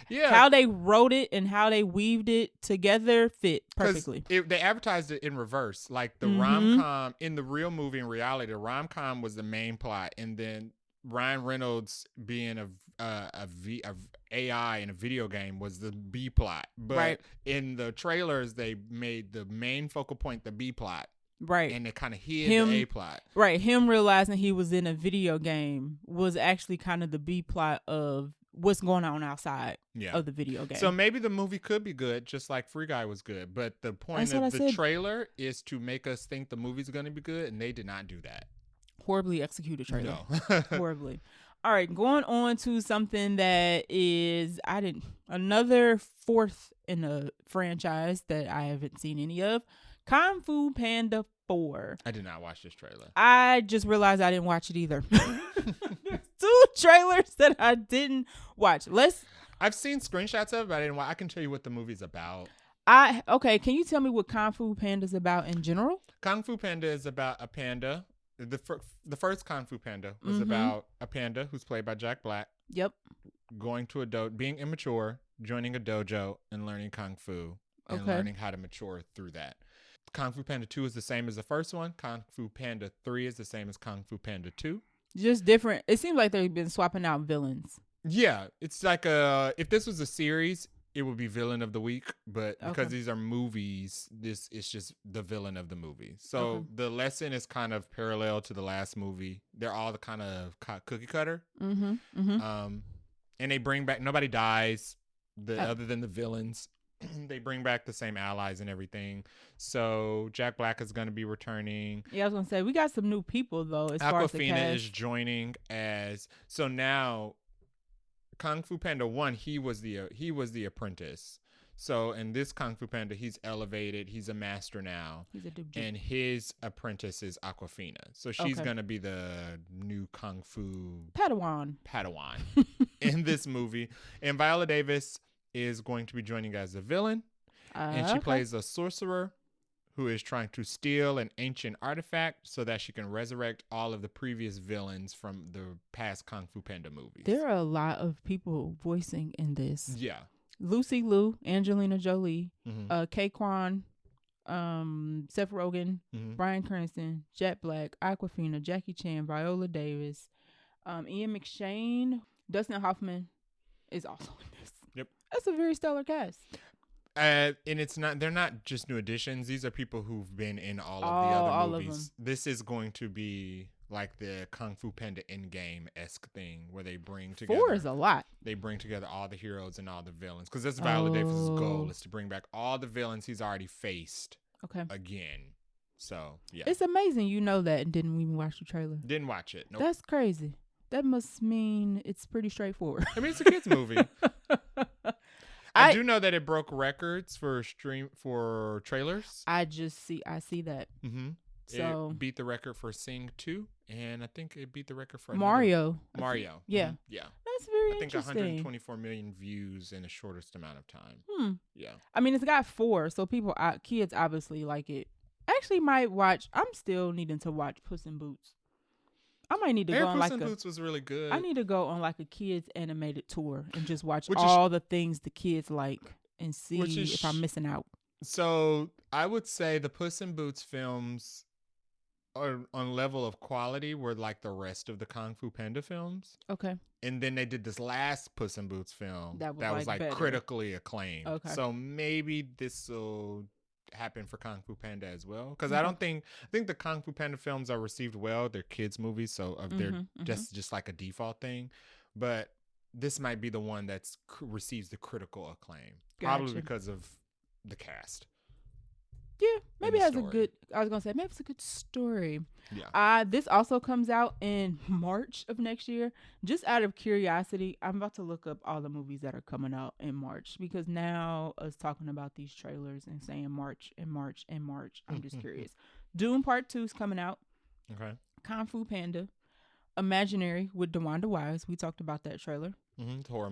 Yeah. How they wrote it and how they weaved it together fit perfectly. They advertised it in reverse. Like the rom-com in the real movie, in reality, the rom-com was the main plot. And then Ryan Reynolds being a AI in a video game was the B plot. But in the trailers, they made the main focal point the B plot. Right. And they kind of hid the A plot. Right. Him realizing he was in a video game was actually kind of the B plot of what's going on outside of the video game. So maybe the movie could be good, just like Free Guy was good. But the point of the trailer is to make us think the movie's going to be good, and they did not do that. Horribly executed trailer. No. Horribly. All right, going on to something that is another fourth in a franchise that I haven't seen any of. Kung Fu Panda 4. I did not watch this trailer. I just realized I didn't watch it either. Two trailers that I didn't watch. I've seen screenshots of it, but I didn't watch. I can tell you what the movie's about. Okay, can you tell me what Kung Fu Panda's about in general? Kung Fu Panda is about a panda. The first Kung Fu Panda was about a panda who's played by Jack Black. Yep. Going to being immature, joining a dojo, and learning Kung Fu. And learning how to mature through that. Kung Fu Panda 2 is the same as the first one. Kung Fu Panda 3 is the same as Kung Fu Panda 2. Just different. It seems like they've been swapping out villains. Yeah. It's like if this was a series, it would be villain of the week. But because these are movies, this is just the villain of the movie. So the lesson is kind of parallel to the last movie. They're all the kind of cookie cutter. And they bring back, nobody dies other than the villains. They bring back the same allies and everything. So Jack Black is going to be returning. Yeah, I was going to say, we got some new people, though, as far as the cast. Awkwafina is joining so now Kung Fu Panda 1, he was the apprentice. So in this Kung Fu Panda, he's elevated. He's a master now. He's a dude. And his apprentice is Awkwafina. So she's going to be the new Kung Fu Padawan in this movie. And Viola Davis is going to be joining as a villain. And she plays a sorcerer who is trying to steal an ancient artifact so that she can resurrect all of the previous villains from the past Kung Fu Panda movies. There are a lot of people voicing in this. Yeah. Lucy Liu, Angelina Jolie, K-Quan, Seth Rogen, Bryan Cranston, Jack Black, Awkwafina, Jackie Chan, Viola Davis, Ian McShane, Dustin Hoffman is also in this. Yep. That's a very stellar cast. And they're not just new additions. These are people who've been in all of the other movies. This is going to be like the Kung Fu Panda Endgame-esque thing where they bring together. 4 is a lot. They bring together all the heroes and all the villains. Because that's Viola Davis' goal, is to bring back all the villains he's already faced again. So, yeah. It's amazing you know that and didn't even watch the trailer. Didn't watch it. Nope. That's crazy. That must mean it's pretty straightforward. I mean, it's a kid's movie. I do know that it broke records for trailers. I see that. So it beat the record for Sing 2, and I think it beat the record for Mario. Mario. Yeah. Yeah. That's very interesting. I think 124 million views in the shortest amount of time. Yeah. I mean, it's got 4, so kids obviously like it. Actually might watch. I'm still needing to watch Puss in Boots. I might need to go on like Boots was really good. I need to go on like a kids animated tour and just watch all the things the kids like and see if I'm missing out. So I would say the Puss in Boots films are on level of quality were like the rest of the Kung Fu Panda films. Okay. And then they did this last Puss in Boots film that was like critically acclaimed. Okay. So maybe this will happen for Kung Fu Panda as well, because I think the Kung Fu Panda films are received well. They're kids movies, so they're just like a default thing. But this might be the one that's receives the critical acclaim, probably because of the cast. Yeah, maybe it has a good. I was gonna say maybe it's a good story. Yeah. This also comes out in March of next year. Just out of curiosity, I'm about to look up all the movies that are coming out in March, because now us talking about these trailers and saying March and March and March, I'm just curious. Dune Part 2 is coming out. Okay. Kung Fu Panda, Imaginary with DeWanda Wise. We talked about that trailer. It's a horror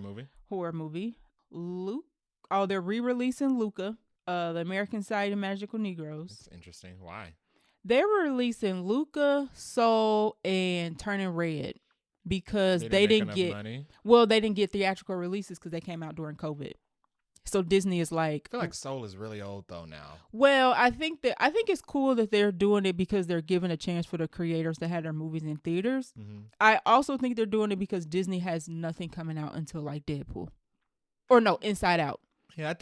movie. Luke. Oh, they're re-releasing Luca. The American Side of Magical Negroes. That's interesting. Why? They're releasing Luca, Soul, and Turning Red because they didn't get money. Well, they didn't get theatrical releases because they came out during COVID. So Disney is like, I feel like Soul is really old though now. Well, I think it's cool that they're doing it because they're giving a chance for the creators to have their movies in theaters. Mm-hmm. I also think they're doing it because Disney has nothing coming out until like Deadpool, or no, Inside Out. Yeah,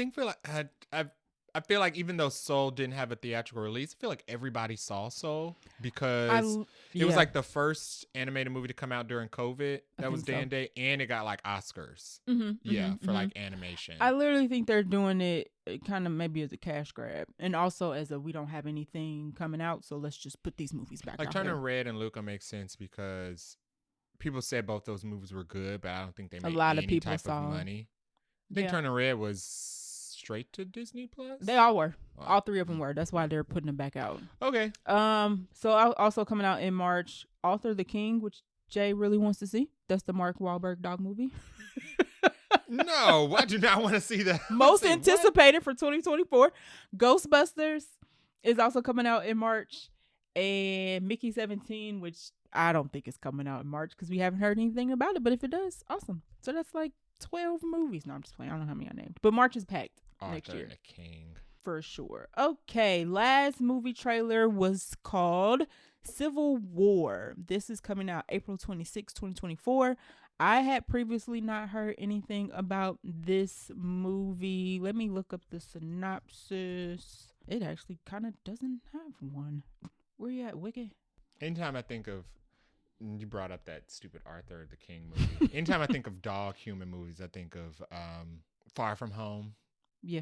I feel like even though Soul didn't have a theatrical release, I feel like everybody saw Soul because it was like the first animated movie to come out during COVID. That was day and day, and it got like Oscars. For like animation. I literally think they're doing it kind of maybe as a cash grab, and also as we don't have anything coming out, so let's just put these movies back. Like Turning Red and Luca makes sense because people said both those movies were good, but I don't think they made any type of money. I think Turning Red was straight to Disney Plus? They all were. All three of them were. That's why they're putting them back out. Okay. So also coming out in March, Arthur the King, which Jay really wants to see. That's the Mark Wahlberg dog movie. No, I do not want to see that. Most anticipated for 2024. Ghostbusters is also coming out in March. And Mickey 17, which I don't think is coming out in March because we haven't heard anything about it. But if it does, awesome. So that's like 12 movies. No, I'm just playing. I don't know how many I named. But March is packed next year. The King. For sure. Okay, last movie trailer was called Civil War. This is coming out April 26, 2024. I had previously not heard anything about this movie. Let me look up the synopsis. It actually kind of doesn't have one. Where you at, Wiki? Anytime I think of, you brought up that stupid Arthur the King movie. Anytime I think of dog human movies, I think of Far From Home. Yeah.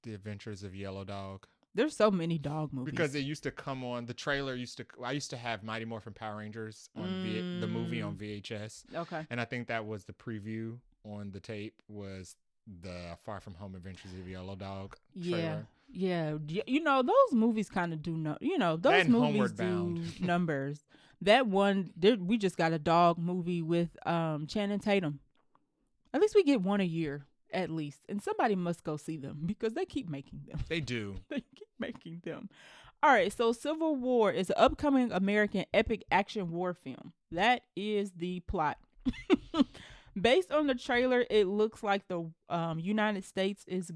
The Adventures of Yellow Dog. There's so many dog movies. Because it used to come on, the trailer I used to have Mighty Morphin Power Rangers on the movie on VHS. Okay. And I think that was the preview on the tape was the Far From Home Adventures of Yellow Dog trailer. Yeah. You know, those movies kind of do, those movies do numbers. That one, we just got a dog movie with Channing Tatum. At least we get one a year. At least. And somebody must go see them because they keep making them. They do. They keep making them. All right. So Civil War is an upcoming American epic action war film. That is the plot. Based on the trailer, it looks like the United States is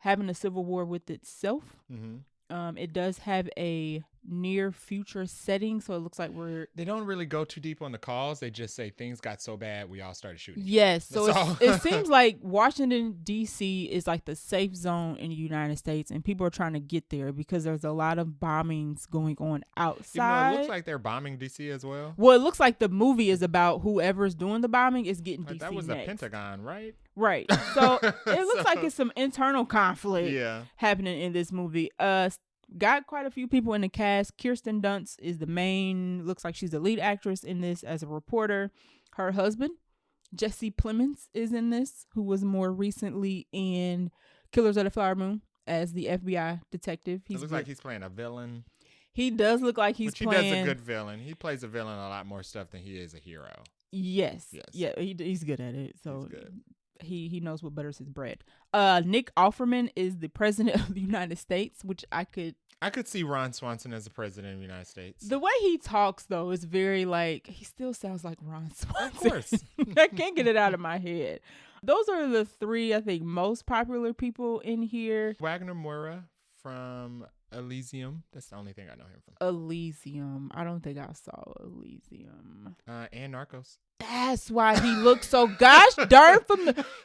having a civil war with itself. Mm-hmm. It does have a near future setting, so it looks like they don't really go too deep on the cause. They just say things got so bad we all started shooting. Yes, so it seems like Washington DC is like the safe zone in the United States, and people are trying to get there because there's a lot of bombings going on outside. It looks like they're bombing DC as well. Well, it looks like the movie is about whoever's doing the bombing is getting DC that was next. The Pentagon, right? Right. So it looks like it's some internal conflict happening in this movie. Got quite a few people in the cast. Kirsten Dunst is looks like she's the lead actress in this as a reporter. Her husband, Jesse Plemons, is in this, who was more recently in Killers of the Flower Moon as the FBI detective. It looks like he's playing a villain. He does look like he does a good villain. He plays a villain a lot more stuff than he is a hero. Yes. Yeah, he's good at it. So he knows what butters his bread. Nick Offerman is the president of the United States, which I could see Ron Swanson as the president of the United States. The way he talks, though, is very like, he still sounds like Ron Swanson. Of course. I can't get it out of my head. Those are the three, I think, most popular people in here. Wagner Moura from Elysium. That's the only thing I know him from. Elysium. I don't think I saw Elysium. And Narcos. That's why he looks so gosh darn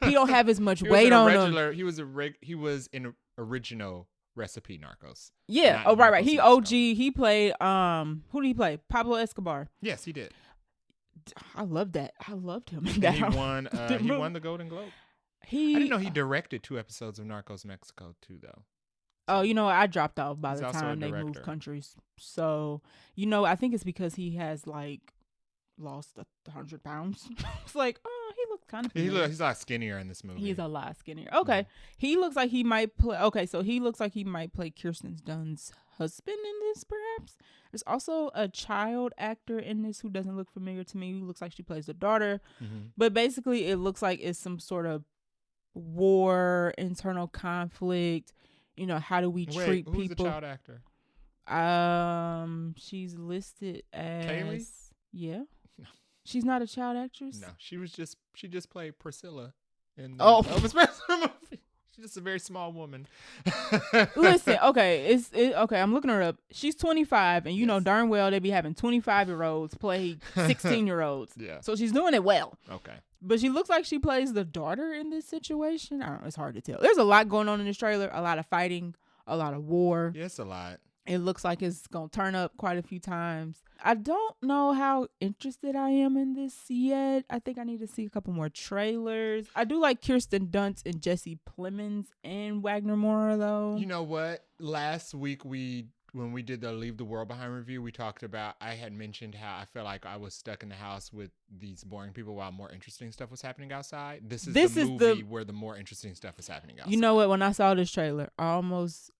he don't have as much weight on him. He was in original Recipe Narcos. Yeah. Oh, right. He OG. He played who did he play? Pablo Escobar. Yes, he did. I love that. I loved him in that. He won the Golden Globe. I didn't know he directed 2 episodes of Narcos Mexico too, though. Oh, I dropped off by the time they moved countries. So, I think it's because he has lost 100 pounds. It's like, oh, he looks kind of. He's a lot skinnier in this movie. He's a lot skinnier. Okay, he looks like he might play. Okay, so he looks like he might play Kirsten Dunst's husband in this, perhaps. There's also a child actor in this who doesn't look familiar to me. Who looks like she plays the daughter, but basically, it looks like it's some sort of war, internal conflict. How do we treat people? Who's the child actor? She's listed as Kaylee? Yeah. No. She's not a child actress? No, she just played Priscilla in the Elvis Presley movie. She's just a very small woman. Listen, okay, okay, I'm looking her up. She's 25, and you know darn well they be having 25-year-olds play 16-year-olds. Yeah. So she's doing it well. Okay. But she looks like she plays the daughter in this situation. I don't know. It's hard to tell. There's a lot going on in this trailer. A lot of fighting. A lot of war. Yes, a lot. It looks like it's going to turn up quite a few times. I don't know how interested I am in this yet. I think I need to see a couple more trailers. I do like Kirsten Dunst and Jesse Plemons and Wagner Moura, though. You know what? Last week when we did the Leave the World Behind review, we talked about, I had mentioned how I felt like I was stuck in the house with these boring people while more interesting stuff was happening outside. This is the movie where the more interesting stuff is happening outside. You know what? When I saw this trailer, I almost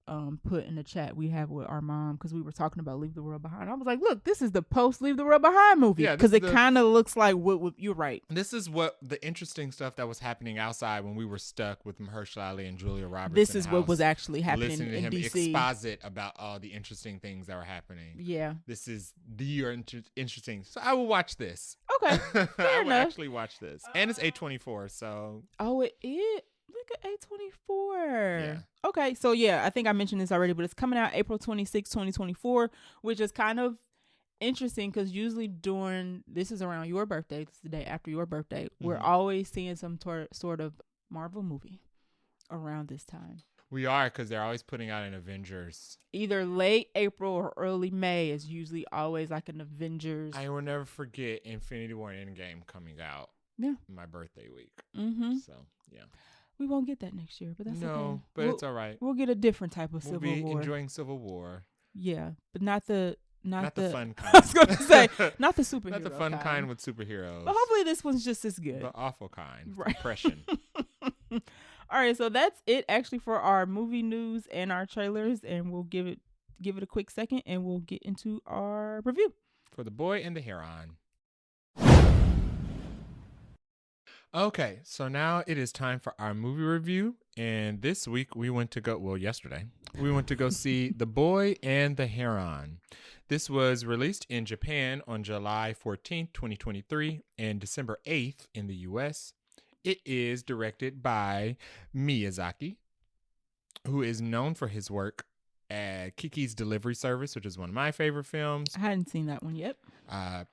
put in the chat we have with our mom, because we were talking about Leave the World Behind. I was like, look, this is the post Leave the World Behind movie. Yeah, because it kind of looks like what you're right. This is what the interesting stuff that was happening outside when we were stuck with Mahershala Ali and Julia Roberts. This is what was actually happening listening to in him DC. Exposit about all the interesting things that were happening. Yeah. This is interesting. So I will watch this. Okay. Fair I will enough. actually watch this. And it's A24, so. Oh, it is? Look at A24. Yeah. Okay, so yeah, I think I mentioned this already, but it's coming out April 26, 2024, which is kind of interesting because usually this is around your birthday, this is the day after your birthday, we're always seeing some sort of Marvel movie around this time. We are, because they're always putting out an Avengers. Either late April or early May is usually always like an Avengers. I will never forget Infinity War Endgame coming out. Yeah. My birthday week. Mm-hmm. So, yeah. We won't get that next year, but that's okay. No, but it's all right. We'll get a different type of Civil War. We'll be enjoying Civil War. Yeah, but not the fun kind. I was going to say, not the superhero Not the fun kind with superheroes. But hopefully this one's just as good. The awful kind. Right. Depression. All right, so that's it actually for our movie news and our trailers, and we'll give it a quick second and we'll get into our review. For The Boy and the Heron. Okay, so now it is time for our movie review. And this week yesterday, we went to go see The Boy and the Heron. This was released in Japan on July 14th, 2023, and December 8th in the US. It is directed by Miyazaki, who is known for his work at Kiki's Delivery Service, which is one of my favorite films. I hadn't seen that one yet.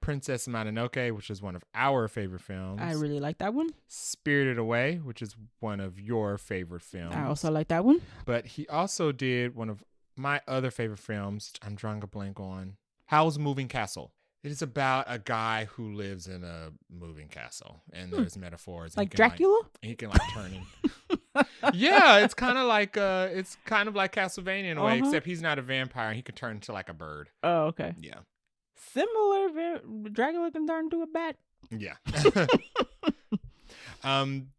Princess Mononoke, which is one of our favorite films. I really like that one. Spirited Away, which is one of your favorite films. I also like that one. But he also did one of my other favorite films, I'm drawing a blank on, Howl's Moving Castle. It is about a guy who lives in a moving castle, and there's metaphors. Like Dracula? He can turn in. Yeah, it's kind of like Castlevania in a way, except he's not a vampire. He could turn into like a bird. Oh, okay. Yeah. Similar, Dracula can turn into a bat. Yeah.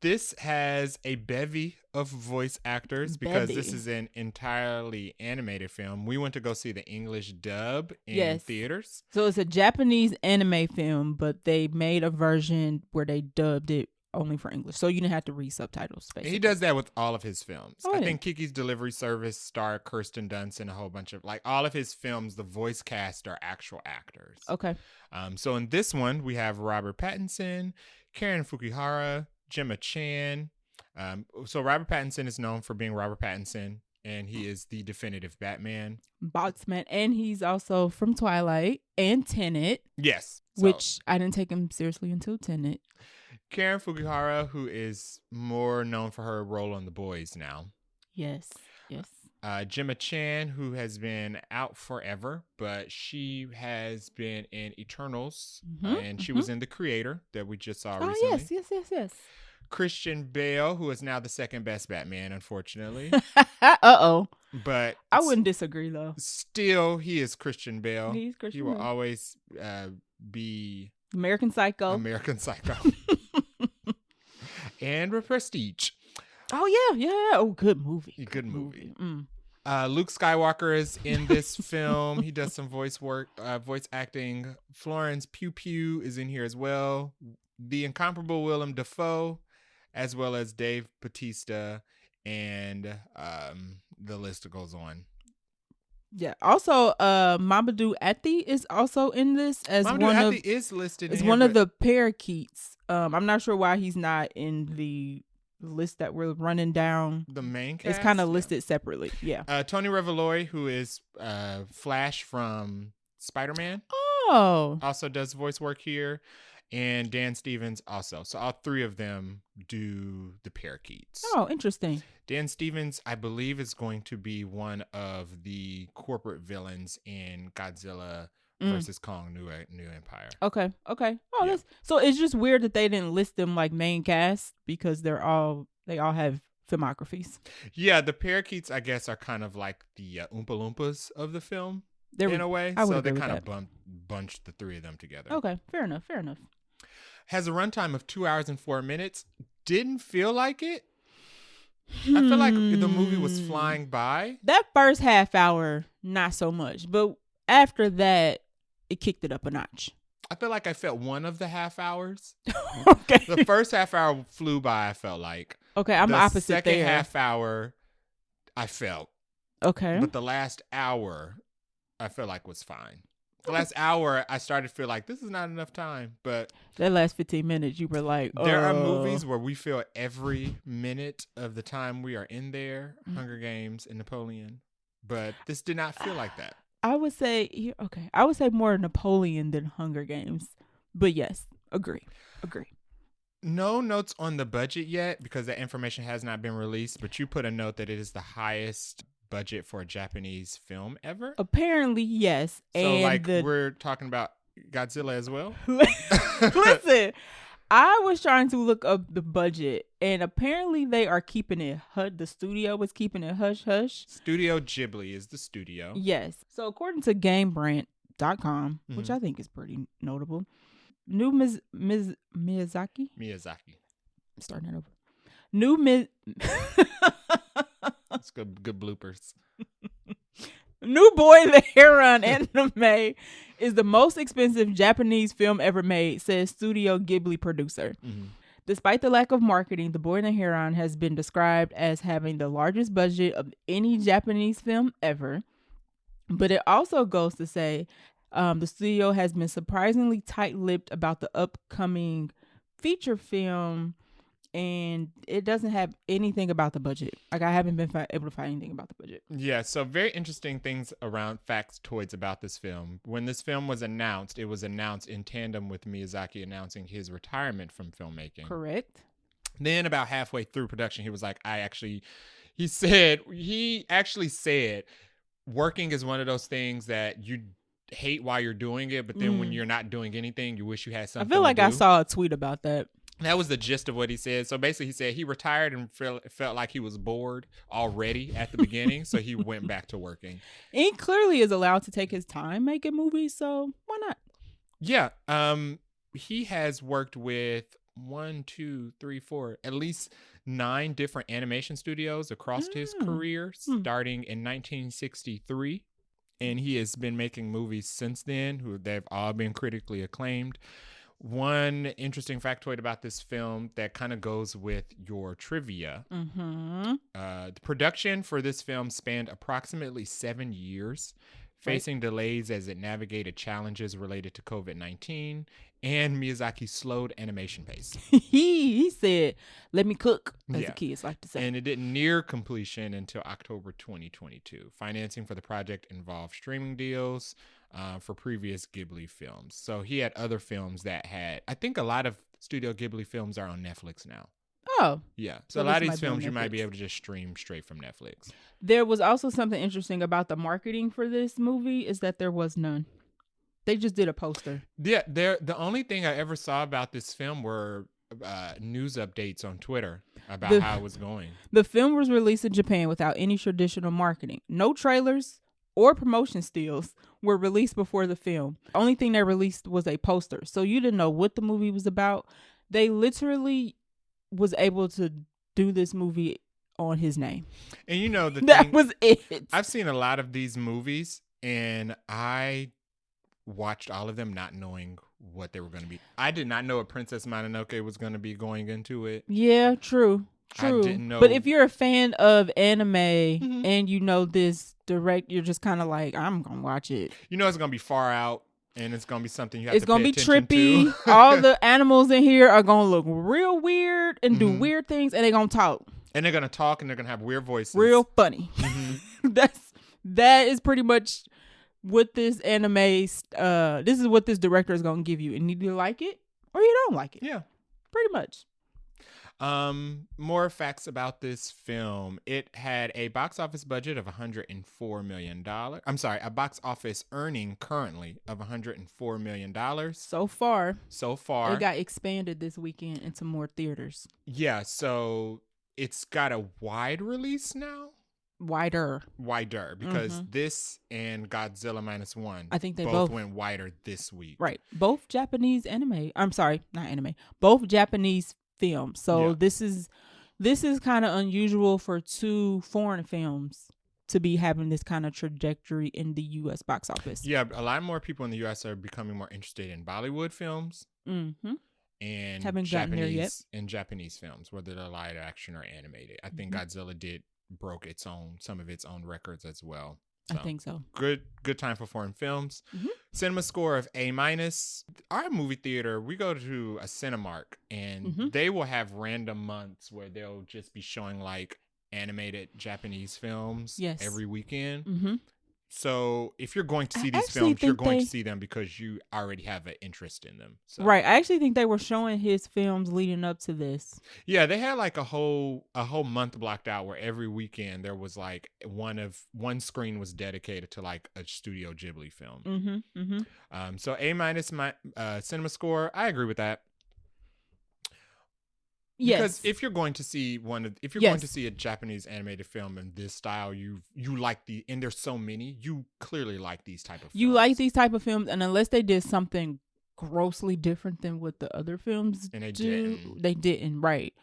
This has a bevy of voice actors because this is an entirely animated film. We went to go see the English dub in theaters. So it's a Japanese anime film, but they made a version where they dubbed it only for English, so you didn't have to read subtitles. Basically. He does that with all of his films. I think Kiki's Delivery Service starred Kirsten Dunst and a whole bunch of all of his films. The voice cast are actual actors. Okay. So in this one, we have Robert Pattinson, Karen Fukuhara, Gemma Chan. So Robert Pattinson is known for being Robert Pattinson, and he is the definitive Batman. Botsman, and he's also from Twilight and Tenet. Yes. Which I didn't take him seriously until Tenet. Karen Fukuhara, who is more known for her role on The Boys now. Yes. Gemma Chan, who has been out forever, but she has been in Eternals, and she was in The Creator that we just saw recently. Yes. Christian Bale, who is now the second best Batman, unfortunately. Uh-oh. But I wouldn't disagree, though. Still, he is Christian Bale. He's Christian Bale. He will always be... American Psycho. And Prestige. Oh, yeah. Oh, good movie. Good movie. Luke Skywalker is in this film. He does some voice acting. Florence Pugh is in here as well. The incomparable Willem Dafoe, as well as Dave Bautista, and the list goes on. Yeah. Also, Mamadou Ati is also in this as is listed as one of the parakeets. I'm not sure why he's not in the list that we're running down. The main cast? It's kind of listed separately. Yeah. Tony Revolori, who is Flash from Spider-Man. Oh. Also does voice work here. And Dan Stevens also. So all three of them do the parakeets. Oh, interesting. Dan Stevens, I believe, is going to be one of the corporate villains in Godzilla versus Kong New Empire. Okay. Oh, yeah. So it's just weird that they didn't list them like main cast because they all have filmographies. Yeah, the parakeets, I guess, are kind of like the Oompa Loompas of the film in a way. So they kind of bunched the three of them together. Okay, fair enough. Has a runtime of 2 hours and 4 minutes. Didn't feel like it. I feel like the movie was flying by. That first half hour, not so much. But after that, it kicked it up a notch. I feel like I felt one of the half hours. Okay. The first half hour flew by, I felt like. Okay, I'm opposite there. The second half hour, I felt. Okay. But the last hour, I felt like was fine. The last hour, I started to feel like this is not enough time. But that last 15 minutes, you were like, there are movies where we feel every minute of the time we are in there, Hunger Games and Napoleon. But this did not feel like that. I would say more Napoleon than Hunger Games. But yes, agree. No notes on the budget yet because that information has not been released. But you put a note that it is the highest budget for a Japanese film ever. Apparently, yes. So, we're talking about Godzilla as well? Listen, I was trying to look up the budget, and apparently they are keeping it the studio was keeping it hush-hush. Studio Ghibli is the studio. Yes. So, according to GameBrant.com, which I think is pretty notable, new Miyazaki? I'm starting it over. It's good bloopers. New Boy the Heron anime is the most expensive Japanese film ever made, says Studio Ghibli producer. Despite the lack of marketing, The Boy and the Heron has been described as having the largest budget of any Japanese film ever. But it also goes to say the studio has been surprisingly tight-lipped about the upcoming feature film, and it doesn't have anything about the budget. Like, I haven't been able to find anything about the budget. Yeah, so very interesting things around factoids about this film. When this film was announced, it was announced in tandem with Miyazaki announcing his retirement from filmmaking. Correct. Then about halfway through production, he was like, he actually said, working is one of those things that you hate while you're doing it, but then when you're not doing anything, you wish you had something I feel like I saw a tweet about that. That was the gist of what he said. So basically he said he retired and felt like he was bored already at the beginning. So he went back to working. He clearly is allowed to take his time making movies. So why not? Yeah. He has worked with 4 at least 9 different animation studios across his career, starting in 1963. And he has been making movies since then. They've all been critically acclaimed. One interesting factoid about this film that kind of goes with your trivia. The production for this film spanned approximately 7 years, facing delays as it navigated challenges related to COVID-19, and Miyazaki slowed animation pace. He said, "Let me cook," as the kids like to say. And it didn't near completion until October 2022. Financing for the project involved streaming deals for previous Ghibli films. So he had other films that had, I think a lot of Studio Ghibli films are on Netflix now. Oh. Yeah. So a lot of these films you might be able to just stream straight from Netflix. There was also something interesting about the marketing for this movie is that there was none. They just did a poster. Yeah, the only thing I ever saw about this film were news updates on Twitter about how it was going. The film was released in Japan without any traditional marketing. No trailers or promotion stills were released before the film. The only thing they released was a poster. So you didn't know what the movie was about. They literally was able to do this movie on his name. And you know, that was it. I've seen a lot of these movies and I watched all of them not knowing what they were going to be. I did not know a Princess Mononoke was going to be going into it. Yeah, true. I didn't know. But if you're a fan of anime and you know this direct, you're just kind of like, I'm going to watch it. You know it's going to be far out and it's going to be something you have to pay attention to. It's going to be trippy. All the animals in here are going to look real weird and do weird things, and they're going to talk. And they're going to talk and they're going to have weird voices. Real funny. That is pretty much what this anime, this is what this director is going to give you. And you either like it or you don't like it. Yeah. Pretty much. More facts about this film. It had a box office budget of $104 million. I'm sorry, a box office earning currently of $104 million. So far. It got expanded this weekend into more theaters. Yeah, so it's got a wide release now. Wider because this and Godzilla -1, I think they both went wider this week. Right. Both Japanese anime. I'm sorry, not anime. Both Japanese films. So this is kind of unusual for two foreign films to be having this kind of trajectory in the U.S. box office. Yeah, a lot more people in the U.S. are becoming more interested in Bollywood films. And haven't gotten there yet. In Japanese films, whether they're live action or animated. I think Godzilla broke some of its own records as well. So, I think so. Good time for foreign films. Cinema score of A-. Our movie theater, we go to a Cinemark and they will have random months where they'll just be showing like animated Japanese films every weekend. So if you're going to see these films, you're going to see them because you already have an interest in them. So. Right. I actually think they were showing his films leading up to this. Yeah, they had like a whole month blocked out where every weekend there was like one screen was dedicated to like a Studio Ghibli film. So A- cinema score, I agree with that. Yes. Because if you're going to see going to see a Japanese animated film in this style, you like and there's so many, you clearly like these type of films. You like these type of films, and unless they did something grossly different than what the other films they didn't, right.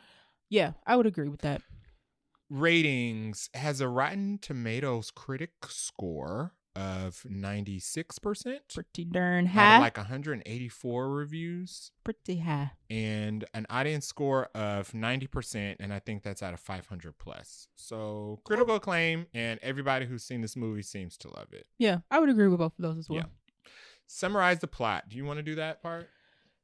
Yeah, I would agree with that. Ratings has a Rotten Tomatoes critic score of 96%. Pretty darn high. Like 184 reviews. Pretty high. And an audience score of 90%, and I think that's out of 500 plus. So critical acclaim, and everybody who's seen this movie seems to love it. Yeah, I would agree with both of those as well. Yeah. Summarize the plot. Do you want to do that part?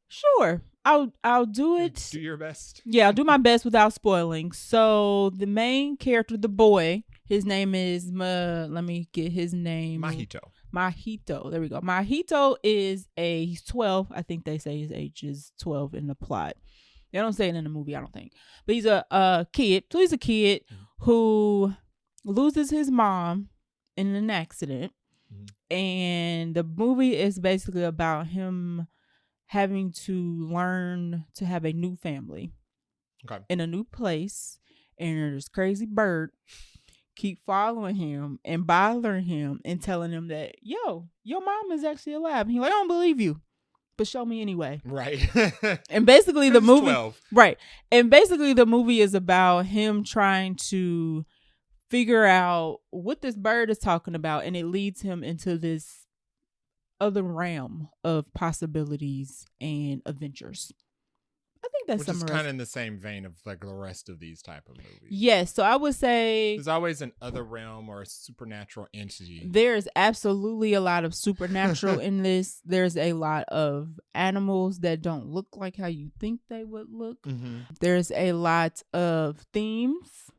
Sure. I'll do it. Do your best. Yeah, I'll do my best without spoiling. So the main character, the boy, his name is let me get his name. Mahito. There we go. Mahito he's 12. I think they say his age is 12 in the plot. They don't say it in the movie, I don't think. But he's a kid. So he's a kid who loses his mom in an accident. And the movie is basically about him having to learn to have a new family in a new place, and there's crazy bird keep following him and bothering him and telling him that your mom is actually alive. And he's like, I don't believe you, but show me anyway. Right. And basically the movie 12. Right. And basically the movie is about him trying to figure out what this bird is talking about, and it leads him into this other realm of possibilities and adventures. I think that's which is kind of in the same vein of like the rest of these type of movies. Yes, so I would say there's always an other realm or a supernatural entity. There's absolutely a lot of supernatural in this. There's a lot of animals that don't look like how you think they would look. Mm-hmm. There's a lot of themes.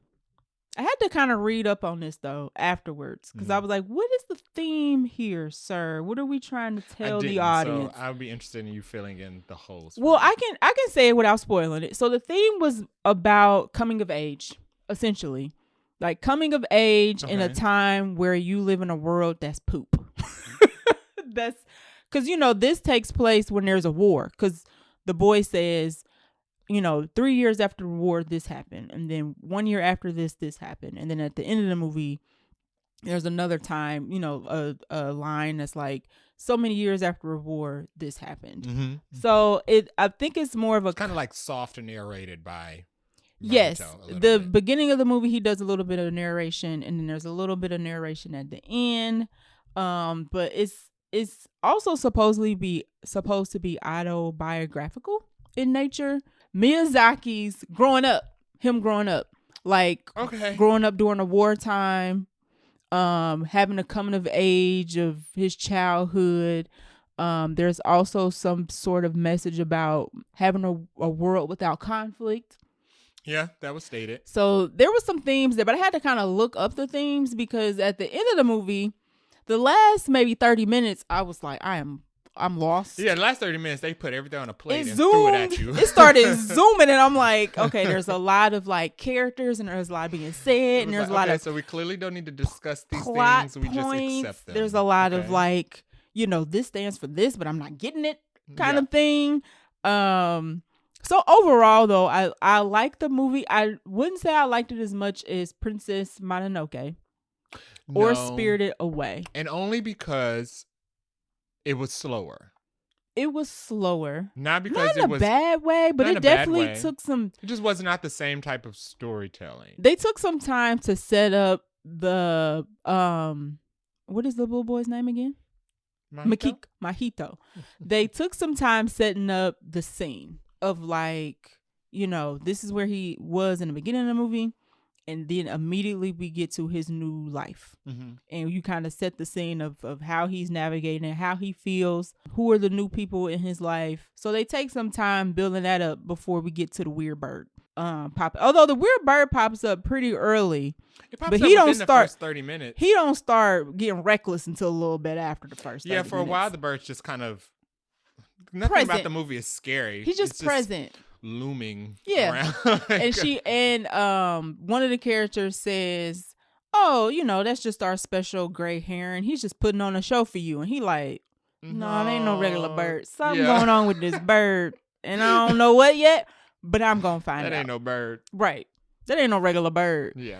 I had to kind of read up on this though afterwards because I was like, what is the theme here, sir? What are we trying to tell the audience? So I would be interested in you filling in the whole story. Well, I can say it without spoiling it. So the theme was about coming of age, essentially. Like coming of age in a time where you live in a world that's poop. That's because, this takes place when there's a war because the boy says, 3 years after the war, this happened. And then 1 year after this happened. And then at the end of the movie, there's another time, a line that's like, so many years after a war, this happened. Mm-hmm. So I think it's more of a kind of like soft narrated by. Yes. The beginning of the movie, he does a little bit of narration, and then there's a little bit of narration at the end. But it's also supposed to be autobiographical in nature. Miyazaki's growing up, like growing up during a wartime, having a coming of age of his childhood. There's also some sort of message about having a world without conflict. Yeah, that was stated. So there were some themes there, but I had to kind of look up the themes because at the end of the movie, the last maybe 30 minutes, I was like, I'm lost. Yeah, the last 30 minutes, they put everything on a plate and threw it at you. It started zooming, and I'm like, okay, there's a lot of like characters, and there's a lot being said, and there's a lot of so we clearly don't need to discuss these things. We just accept them. There's a lot of like, this stands for this, but I'm not getting it kind of thing. So overall, though, I like the movie. I wouldn't say I liked it as much as Princess Mononoke or Spirited Away. And only because it was slower. It was slower. Not because it was... Not in a bad way, but it definitely took some... It just was not the same type of storytelling. They took some time to set up the... what is the little boy's name again? Mahito. They took some time setting up the scene of like, this is where he was in the beginning of the movie, and then immediately we get to his new life. Mm-hmm. And you kind of set the scene of how he's navigating, how he feels, who are the new people in his life. So they take some time building that up before we get to the weird bird although the weird bird pops up pretty early. But he don't start the first 30 minutes. He don't start getting reckless until a little bit after the first 30 minutes. For a while the bird's just kind of nothing present. About the movie is scary. He's just present. Looming around. And one of the characters says, oh, that's just our special gray heron. He's just putting on a show for you. And he like, no, it ain't no regular bird. Something going on with this bird. And I don't know what yet, but I'm going to find out. That ain't no bird. Right. That ain't no regular bird. Yeah.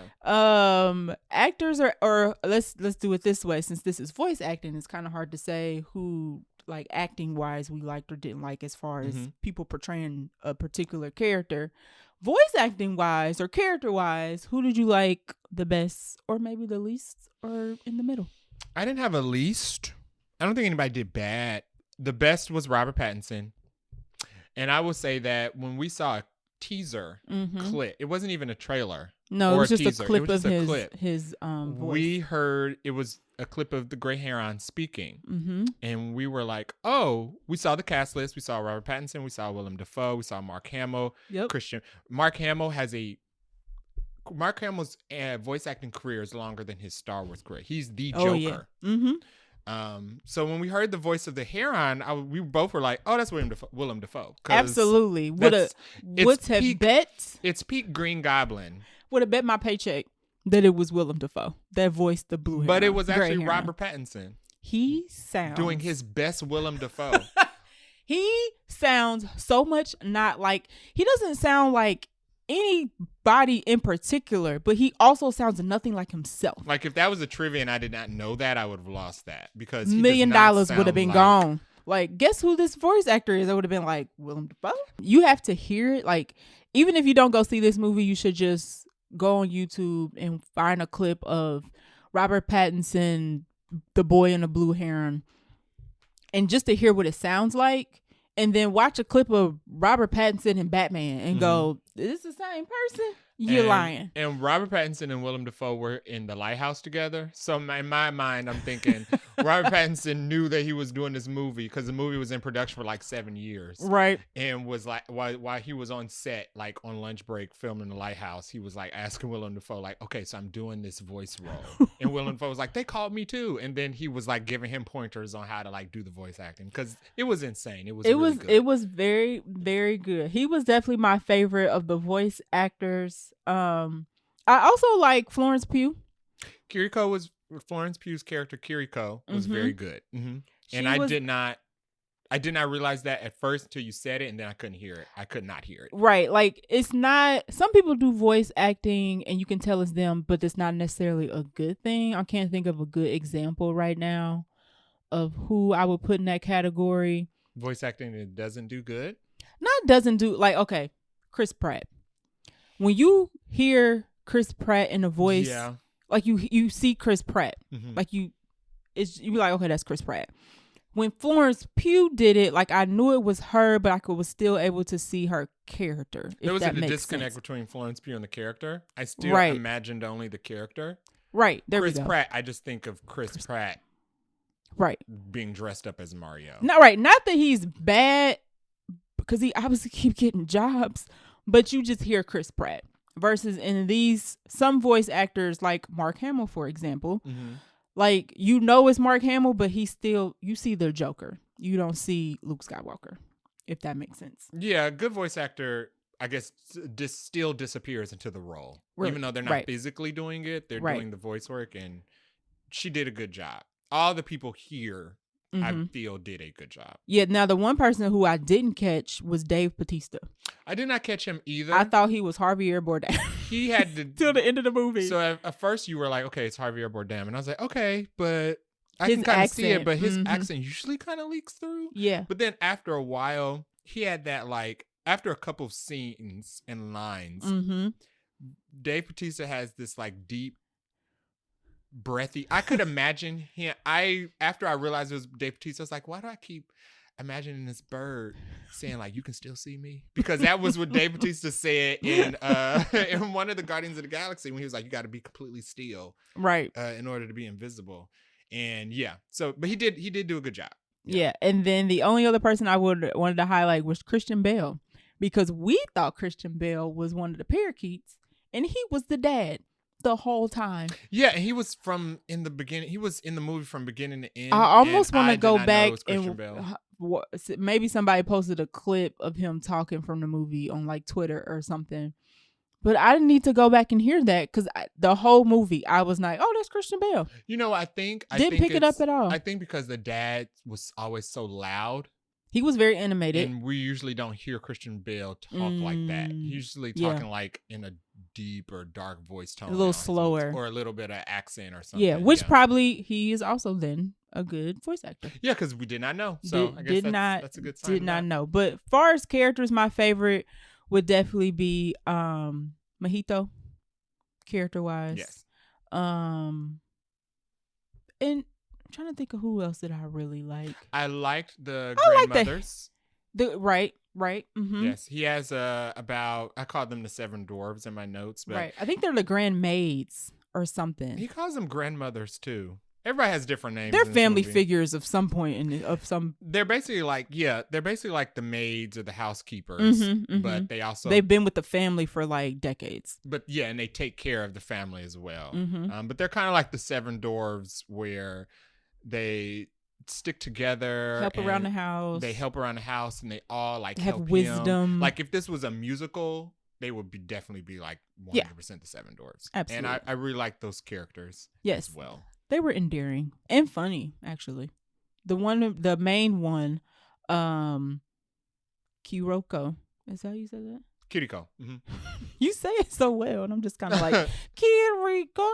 Actors or let's do it this way. Since this is voice acting, it's kind of hard to say who, like, acting wise we liked or didn't like as far as people portraying a particular character. Voice acting wise or character wise, who did you like the best or maybe the least or in the middle? I didn't have a least. I don't think anybody did bad. The best was Robert Pattinson. And I will say that when we saw a teaser clip, it wasn't even a trailer. No, it was just a clip of his voice. We heard it was a clip of the Grey Heron speaking. And we were like, oh, we saw the cast list. We saw Robert Pattinson. We saw Willem Dafoe. We saw Mark Hamill. Christian. Mark Hamill's voice acting career is longer than his Star Wars career. He's the Joker. So when we heard the voice of the Heron, we both were like, oh, that's Willem Dafoe. Absolutely. Would have bet. It's peak Green Goblin. Would have bet my paycheck that it was Willem Dafoe that voiced the blue Heron. But it was actually Robert Pattinson. He sounds... doing his best Willem Dafoe. He sounds so much not like... He doesn't sound like anybody in particular, but he also sounds nothing like himself. Like if that was a trivia and I did not know that, I would have lost that because $1 million would have been gone. Like, guess who this voice actor is? I would have been like, Willem Dafoe. You have to hear it. Like, even if you don't go see this movie, you should just go on YouTube and find a clip of Robert Pattinson, the boy in the blue heron, and just to hear what it sounds like, and then watch a clip of Robert Pattinson and Batman and go, is this the same person? You're lying. And Robert Pattinson and Willem Dafoe were in The Lighthouse together. So in my mind, I'm thinking Robert Pattinson knew that he was doing this movie because the movie was in production for like 7 years. Right. And was like, while he was on set, like on lunch break filming The Lighthouse, he was like asking Willem Dafoe, like, okay, so I'm doing this voice role. And Willem Dafoe was like, they called me too. And then he was like giving him pointers on how to like do the voice acting because it was insane. It was good. It was very, very good. He was definitely my favorite of the voice actors. I also like Florence Pugh. Florence Pugh's character Kiriko was very good. And I did not realize that at first until you said it, and then I couldn't hear it. I could not hear it. Right. Like, it's not, some people do voice acting and you can tell it's them, but it's not necessarily a good thing. I can't think of a good example right now of who I would put in that category. Voice acting that doesn't do good? Not doesn't do, like, okay, Chris Pratt. When you hear Chris Pratt in a voice, like you see Chris Pratt, like you be like, okay, that's Chris Pratt. When Florence Pugh did it, like I knew it was her, but I was still able to see her character. There was a disconnect between Florence Pugh and the character. I still imagined only the character. Right. There we go. Chris Pratt, I just think of Chris Pratt being dressed up as Mario. Not that he's bad, because he obviously keep getting jobs, but you just hear Chris Pratt. Versus in these, some voice actors like Mark Hamill, for example, like, you know it's Mark Hamill, but you see the Joker. You don't see Luke Skywalker, if that makes sense. Yeah, a good voice actor, I guess, still disappears into the role. Really? Even though they're not physically doing it, they're doing the voice work, and she did a good job. All the people here, I feel, did a good job. Yeah, now the one person who I didn't catch was Dave Bautista. I did not catch him either. I thought he was Javier Bardem. He had to till the end of the movie. So at first you were like, okay, it's Javier Bardem, and I was like, okay, but I can kind of see it. But his accent usually kind of leaks through. Yeah. But then after a while, he had that, like, after a couple of scenes and lines, Dave Bautista has this like deep, breathy. I could imagine him. After I realized it was Dave Bautista, I was like, why do I keep imagining this bird saying like, you can still see me? Because that was what Dave Bautista said in one of the Guardians of the Galaxy, when he was like, you got to be completely still, right, in order to be invisible. And but he did do a good job. Yeah. And then the only other person I wanted to highlight was Christian Bale, because we thought Christian Bale was one of the parakeets, and he was the dad the whole time. Yeah, and he was in the beginning. He was in the movie from beginning to end. I almost want to go back and maybe somebody posted a clip of him talking from the movie on like Twitter or something. But I didn't need to go back and hear that, because the whole movie I was like, oh, that's Christian Bale. You know, I think didn't pick it up at all. I think because the dad was always so loud. He was very animated. And we usually don't hear Christian Bale talk like that. He's usually talking like in a deep or dark voice tone. A little slower. Or a little bit of accent or something. Yeah, which probably he is also then a good voice actor. Yeah, because we did not know. So I guess that's a good sign. Did not know. But far as characters, my favorite would definitely be Mojito, character-wise. Yes. And I'm trying to think of who else did I really like. I liked the grandmothers. Right. Yes, he has I called them the 7 dwarves in my notes, but right. I think they're the grandmaids or something. He calls them grandmothers too. Everybody has different names. They're family figures of some point They're basically like the maids or the housekeepers, but they've been with the family for like decades. But yeah, and they take care of the family as well. But they're kind of like the 7 dwarves, where they stick together, help around the house. They help around the house, and they all like have help wisdom. Him. Like if this was a musical, they would definitely be like 100% the 7 dwarves. Absolutely. And I really like those characters as well. They were endearing and funny, actually. The main one, Kiriko. Is that how you said that? Kiriko. You say it so well, and I'm just kind of like, Kiriko.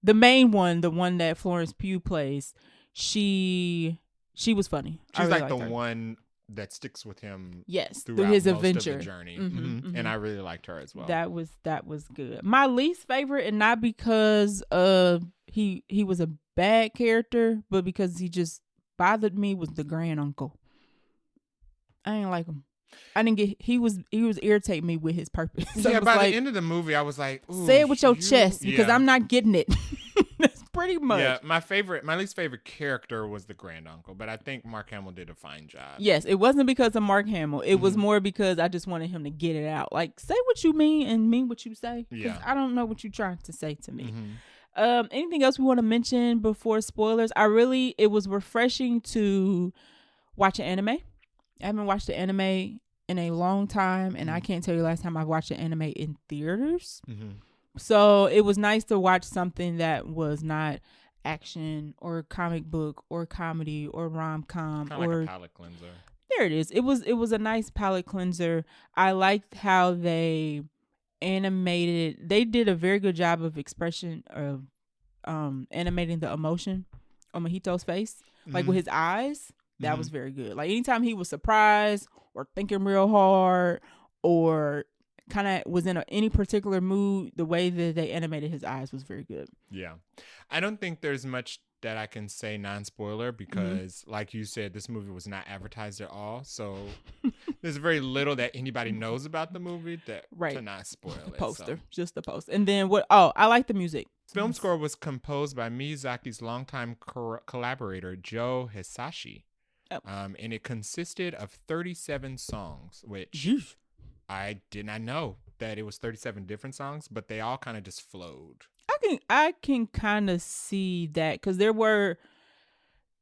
The main one, the one that Florence Pugh plays, she was funny. She's like the one that sticks with him. Yes, throughout his most adventure of the journey, and I really liked her as well. That was good. My least favorite, and not because he was a bad character, but because he just bothered me was the grand uncle. I didn't like him. I didn't get. He was irritating me with his purpose. So yeah, by the end of the movie, I was like, say it with your chest because I'm not getting it. That's pretty much. Yeah, my least favorite character was the grand uncle, but I think Mark Hamill did a fine job. Yes, it wasn't because of Mark Hamill. It was more because I just wanted him to get it out. Like, say what you mean and mean what you say. Because I don't know what you're trying to say to me. Anything else we want to mention before spoilers? It was refreshing to watch an anime. I haven't watched an anime in a long time, and I can't tell you last time I watched an anime in theaters. So it was nice to watch something that was not action or comic book or comedy or rom-com kind of like a palate cleanser. There it is. It was a nice palate cleanser. I liked how they animated. They did a very good job of expression of animating the emotion on Mahito's face, like with his eyes. That was very good. Like anytime he was surprised or thinking real hard or kind of was in any particular mood, the way that they animated his eyes was very good. Yeah. I don't think there's much that I can say non-spoiler because like you said, this movie was not advertised at all. So there's very little that anybody knows about the movie that to not spoil the it. Poster, just the poster. And then I like the music. Film score was composed by Miyazaki's longtime collaborator, Joe Hisaishi. And it consisted of 37 songs, which I did not know that it was 37 different songs, but they all kind of just flowed. I can kind of see that because there were,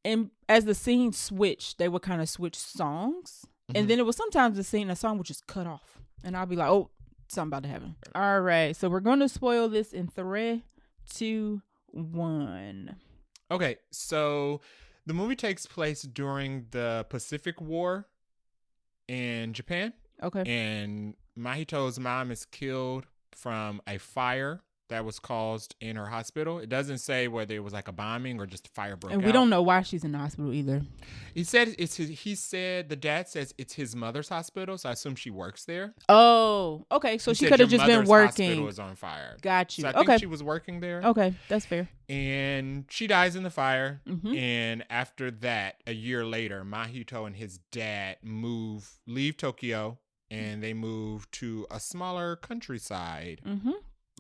and as the scene switched, they would kind of switch songs, and then it was sometimes a song would just cut off, and I'll be like, oh, something about to happen. All right, so we're going to spoil this in 3, 2, 1. Okay, so the movie takes place during the Pacific War in Japan. Okay. And Mahito's mom is killed from a fire that was caused in her hospital. It doesn't say whether it was like a bombing or just a fire broke out. And we don't know why she's in the hospital either. He said the dad says it's his mother's hospital, so I assume she works there. Oh, okay. So she could have just been working. Hospital was on fire. Got you. So I think she was working there. Okay, that's fair. And she dies in the fire. And after that, a year later, Mahito and his dad leave Tokyo, and they move to a smaller countryside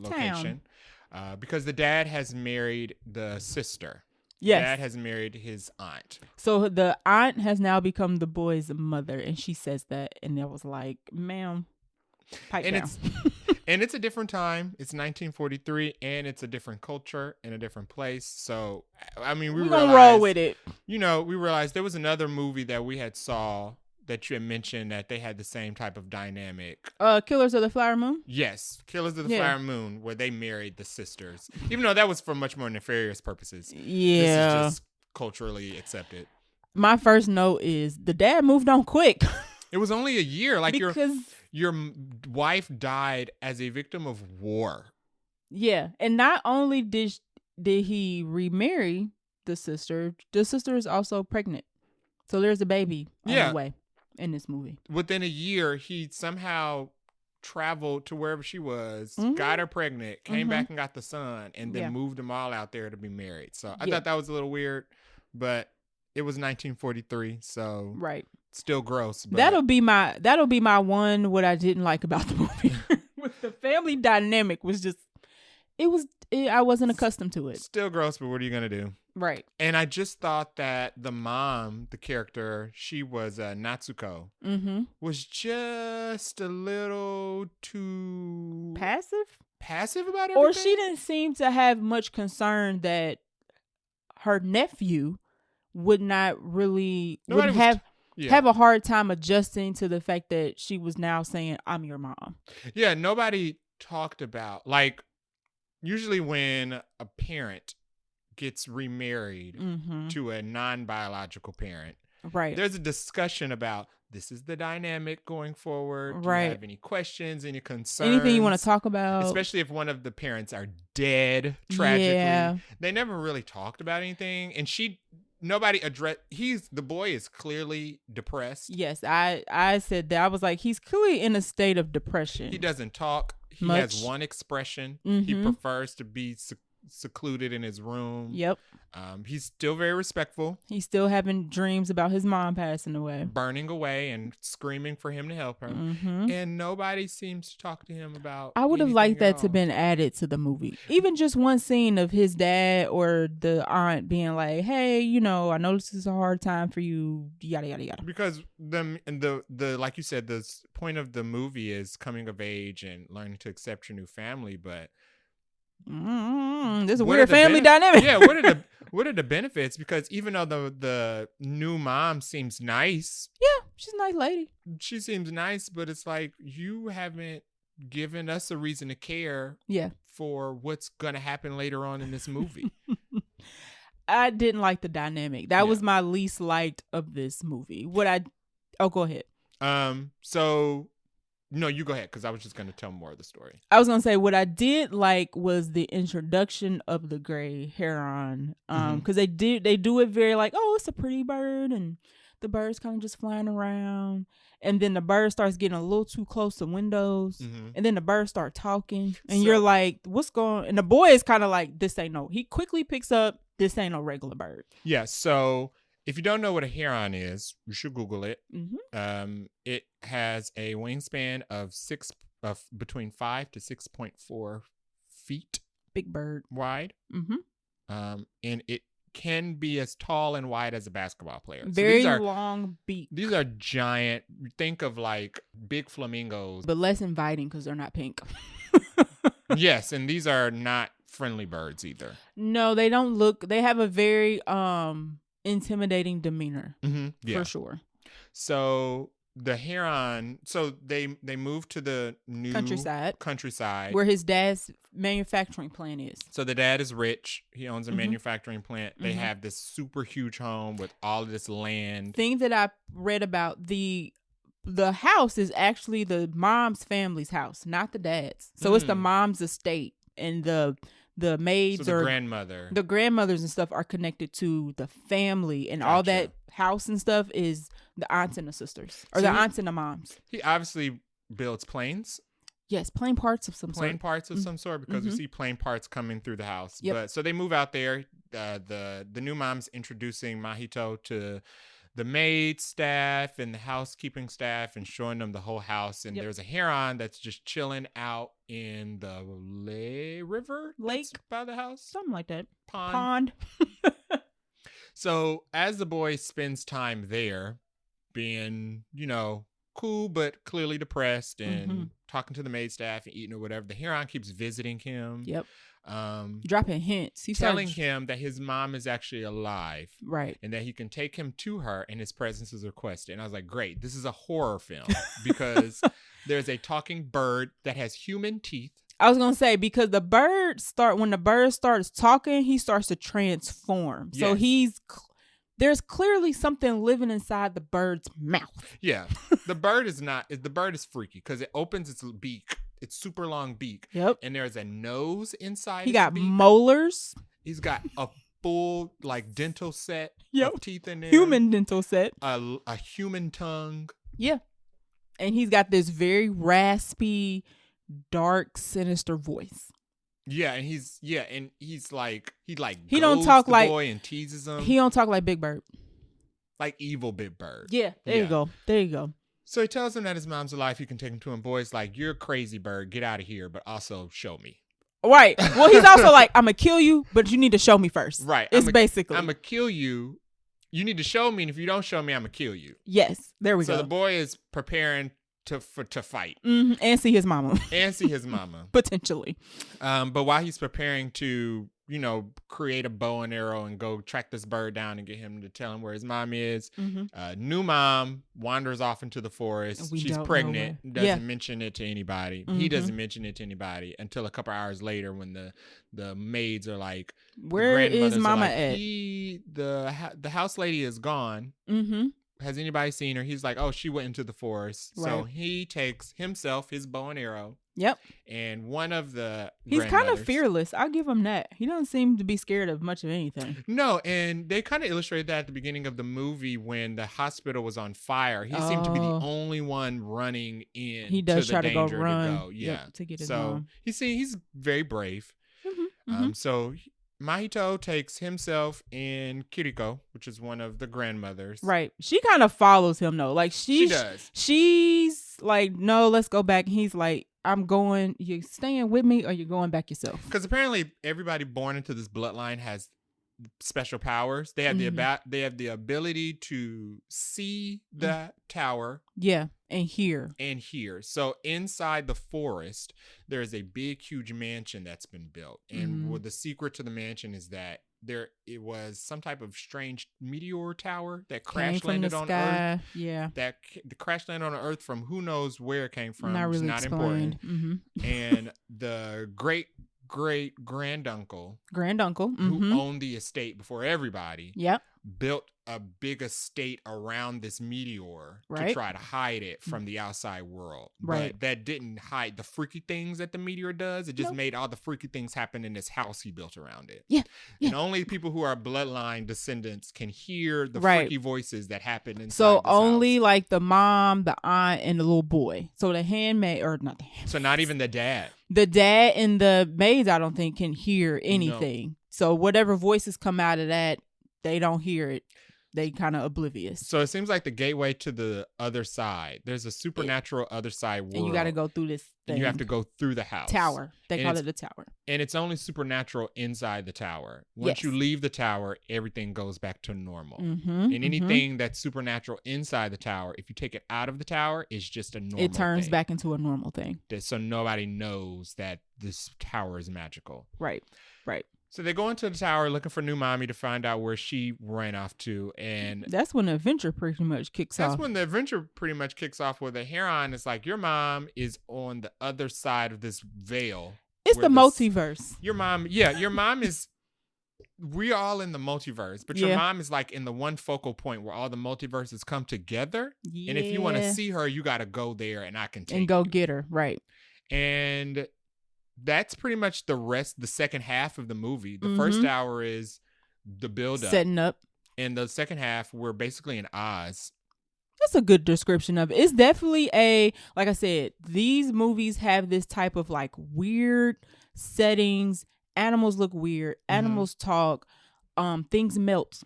location because the dad has married the sister. Yes. Dad has married his aunt. So the aunt has now become the boy's mother, and she says that, and I was like, ma'am, pipe down. And it's a different time. It's 1943, and it's a different culture in a different place. So, I mean, we're gonna roll with it. You know, we realized there was another movie that we had saw that you had mentioned that they had the same type of dynamic. Killers of the Flower Moon? Yes, Killers of the Flower Moon, where they married the sisters. Even though that was for much more nefarious purposes. Yeah. This is just culturally accepted. My first note is the dad moved on quick. It was only a year. Like your wife died as a victim of war. Yeah, and not only did he remarry the sister is also pregnant. So there's a baby on the way in this movie. Within a year, he somehow traveled to wherever she was, got her pregnant, came back and got the son, and then moved them all out there to be married. So I thought that was a little weird, but it was 1943, so still gross. But that'll be my one. What I didn't like about the movie with the family dynamic was just I wasn't accustomed to it. Still gross, but what are you gonna do? Right. And I just thought that the mom, the character, she was Natsuko, was just a little too passive about everything. Or she didn't seem to have much concern that her nephew would not really have a hard time adjusting to the fact that she was now saying, I'm your mom. Yeah, nobody talked about, like, usually when a parent gets remarried to a non-biological parent, there's a discussion about this is the dynamic going forward. Do you have any questions, any concerns? Anything you want to talk about? Especially if one of the parents are dead tragically. Yeah. They never really talked about anything. And nobody addressed, the boy is clearly depressed. Yes, I said that. I was like, he's clearly in a state of depression. He doesn't talk. He has one expression. He prefers to be secluded in his room. Yep. He's still very respectful. He's still having dreams about his mom passing away. Burning away and screaming for him to help her. Mm-hmm. And nobody seems to talk to him about I would have liked that to have been added to the movie. Even just one scene of his dad or the aunt being like, hey, I know this is a hard time for you, yada, yada, yada. Because the like you said, the point of the movie is coming of age and learning to accept your new family, but there's a weird family dynamic. Yeah, what are the benefits? Because even though the new mom seems nice, yeah, she's a nice lady. She seems nice, but it's like you haven't given us a reason to care. Yeah. For what's gonna happen later on in this movie. I didn't like the dynamic. That was my least liked of this movie. Go ahead. So. No, you go ahead, because I was just going to tell more of the story. I was going to say what I did like was the introduction of the gray heron. Because they do it very like, oh, it's a pretty bird, and the bird's kind of just flying around, and then the bird starts getting a little too close to windows, and then the bird start talking, and you're like, what's going? And the boy is kind of like, this ain't no. He quickly picks up, this ain't no regular bird. Yeah. So. If you don't know what a heron is, you should Google it. It has a wingspan of between 5 to 6.4 feet. Big bird. Wide. And it can be as tall and wide as a basketball player. Very long beak. These are giant. Think of like big flamingos. But less inviting because they're not pink. Yes, and these are not friendly birds either. No, they don't look. They have a very intimidating demeanor. Yeah. For sure. So the heron, they moved to the new countryside where his dad's manufacturing plant is. So the dad is rich. He owns a manufacturing plant. They have this super huge home with all of this land. Thing that I read about, the house is actually the mom's family's house, not the dad's. So it's the mom's estate, and the maids so or the grandmothers and stuff are connected to the family, and all that house and stuff is the aunts and the sisters, or the aunts and the moms. He obviously builds planes. Yes, plane parts of some sort, because we see plane parts coming through the house. Yep. But so they move out there. The new mom's introducing Mahito to the maid staff and the housekeeping staff and showing them the whole house. And there's a heron that's just chilling out in the lake by the house. Something like that. Pond. So as the boy spends time there being, cool, but clearly depressed and talking to the maid staff and eating or whatever, the heron keeps visiting him. Yep. Dropping hints. He's telling him that his mom is actually alive. Right. And that he can take him to her and his presence is requested. And I was like, great, this is a horror film because there's a talking bird that has human teeth. I was going to say, because when the bird starts talking, he starts to transform. Yes. So there's clearly something living inside the bird's mouth. Yeah. The bird is freaky because it opens its beak. It's super long beak. Yep. And there's a nose inside. He got molars. He's got a full dental set of teeth in there. Human dental set. A human tongue. Yeah. And he's got this very raspy, dark, sinister voice. Yeah, and he's like he don't talk the like boy and teases him. He don't talk like Big Bird. Like evil Big Bird. Yeah, there you go. So he tells him that his mom's alive. He can take him to him. Boy's like, you're a crazy bird. Get out of here, but also show me. Right. Well, he's also like, I'm going to kill you, but you need to show me first. Right. It's basically. I'm going to kill you. You need to show me, and if you don't show me, I'm going to kill you. Yes. There we go. So the boy is preparing to fight. And see his mama. Potentially. But while he's preparing to, create a bow and arrow and go track this bird down and get him to tell him where his mom is, new mom wanders off into the forest. She's pregnant. Doesn't mention it to anybody. He doesn't mention it to anybody until a couple hours later when the maids are like, where is mama at? The house lady is gone. Has anybody seen her? He's like, oh, she went into the forest. Right. So he takes himself, his bow and arrow. Yep. And one of the He's kind of fearless. I'll give him that. He doesn't seem to be scared of much of anything. No, and they kind of illustrated that at the beginning of the movie when the hospital was on fire. He seemed to be the only one running in. He does try to go run. Yeah. To get his mom. He's very brave. So Mahito takes himself and Kiriko, which is one of the grandmothers. Right. She kind of follows him though. Like she does. She's like, no, let's go back. And he's like, I'm going. You staying with me or you going back yourself? Because apparently everybody born into this bloodline has special powers. They have they have the ability to see the tower. Yeah, and hear. So inside the forest, there is a big, huge mansion that's been built. And the secret to the mansion is that it was some type of strange meteor tower that crash landed on Earth. Yeah. That the crash landed on Earth from who knows where it came from. Not really it's not explained. Important. And the great granduncle who owned the estate before everybody built a big estate around this meteor to try to hide it from the outside world. But that didn't hide the freaky things that the meteor does. It just made all the freaky things happen in this house he built around it. And only people who are bloodline descendants can hear the freaky voices that happen inside so this only house. Like the mom, the aunt, and the little boy. So the handmaid, or not the handmaid. So not even the dad. The dad and the maids, I don't think, can hear anything. No. So whatever voices come out of that, they don't hear it. They kind of oblivious. So it seems like the gateway to the other side. There's a supernatural other side world. And you got to go through this thing. And you have to go through the house. Tower. They call it the tower. And it's only supernatural inside the tower. Once you leave the tower, everything goes back to normal. And anything that's supernatural inside the tower, if you take it out of the tower, it's just a normal thing. It turns back into a normal thing. So nobody knows that this tower is magical. Right. So they go into the tower looking for new mommy to find out where she ran off to. And that's when the adventure pretty much kicks off. That's when the adventure pretty much kicks off, where the Heron is like, your mom is on the other side of this veil. It's the multiverse. Your mom is, we're all in the multiverse, but your mom is like in the one focal point where all the multiverses come together. Yeah. And if you want to see her, you got to go there and I can take you. And go get her. Right. And that's pretty much the second half of the movie. The first hour is the build up. Setting up. And the second half, we're basically in Oz. That's a good description of it. It's definitely like I said, these movies have this type of like weird settings. Animals look weird. Animals talk. Things melt.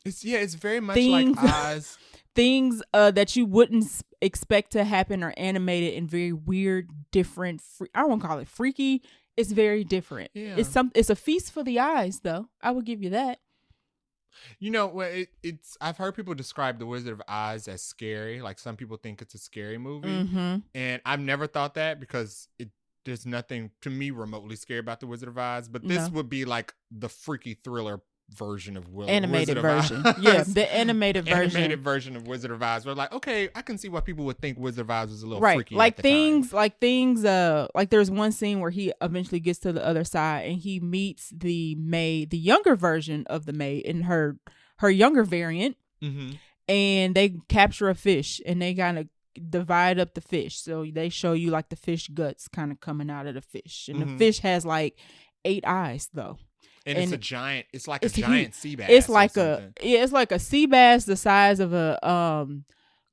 It's very much like Oz. Things that you wouldn't expect to happen are animated in very weird, different. I don't want to call it freaky. It's very different. Yeah. It's a feast for the eyes, though. I would give you that. You know, it's. I've heard people describe The Wizard of Oz as scary. Like some people think it's a scary movie, and I've never thought that because there's nothing to me remotely scary about The Wizard of Oz. But this would be like the freaky thriller version of animated version. Yeah, the animated version of Wizard of Oz. We're like, okay, I can see why people would think Wizard of Oz was a little freaky. Like things, like there's one scene where he eventually gets to the other side and he meets the maid, the younger version of the maid in her younger variant, and they capture a fish and they kind of divide up the fish. So they show you like the fish guts kind of coming out of the fish, and the fish has like 8 eyes though. And it's a giant. It's like a giant sea bass. It's like it's like a sea bass the size of a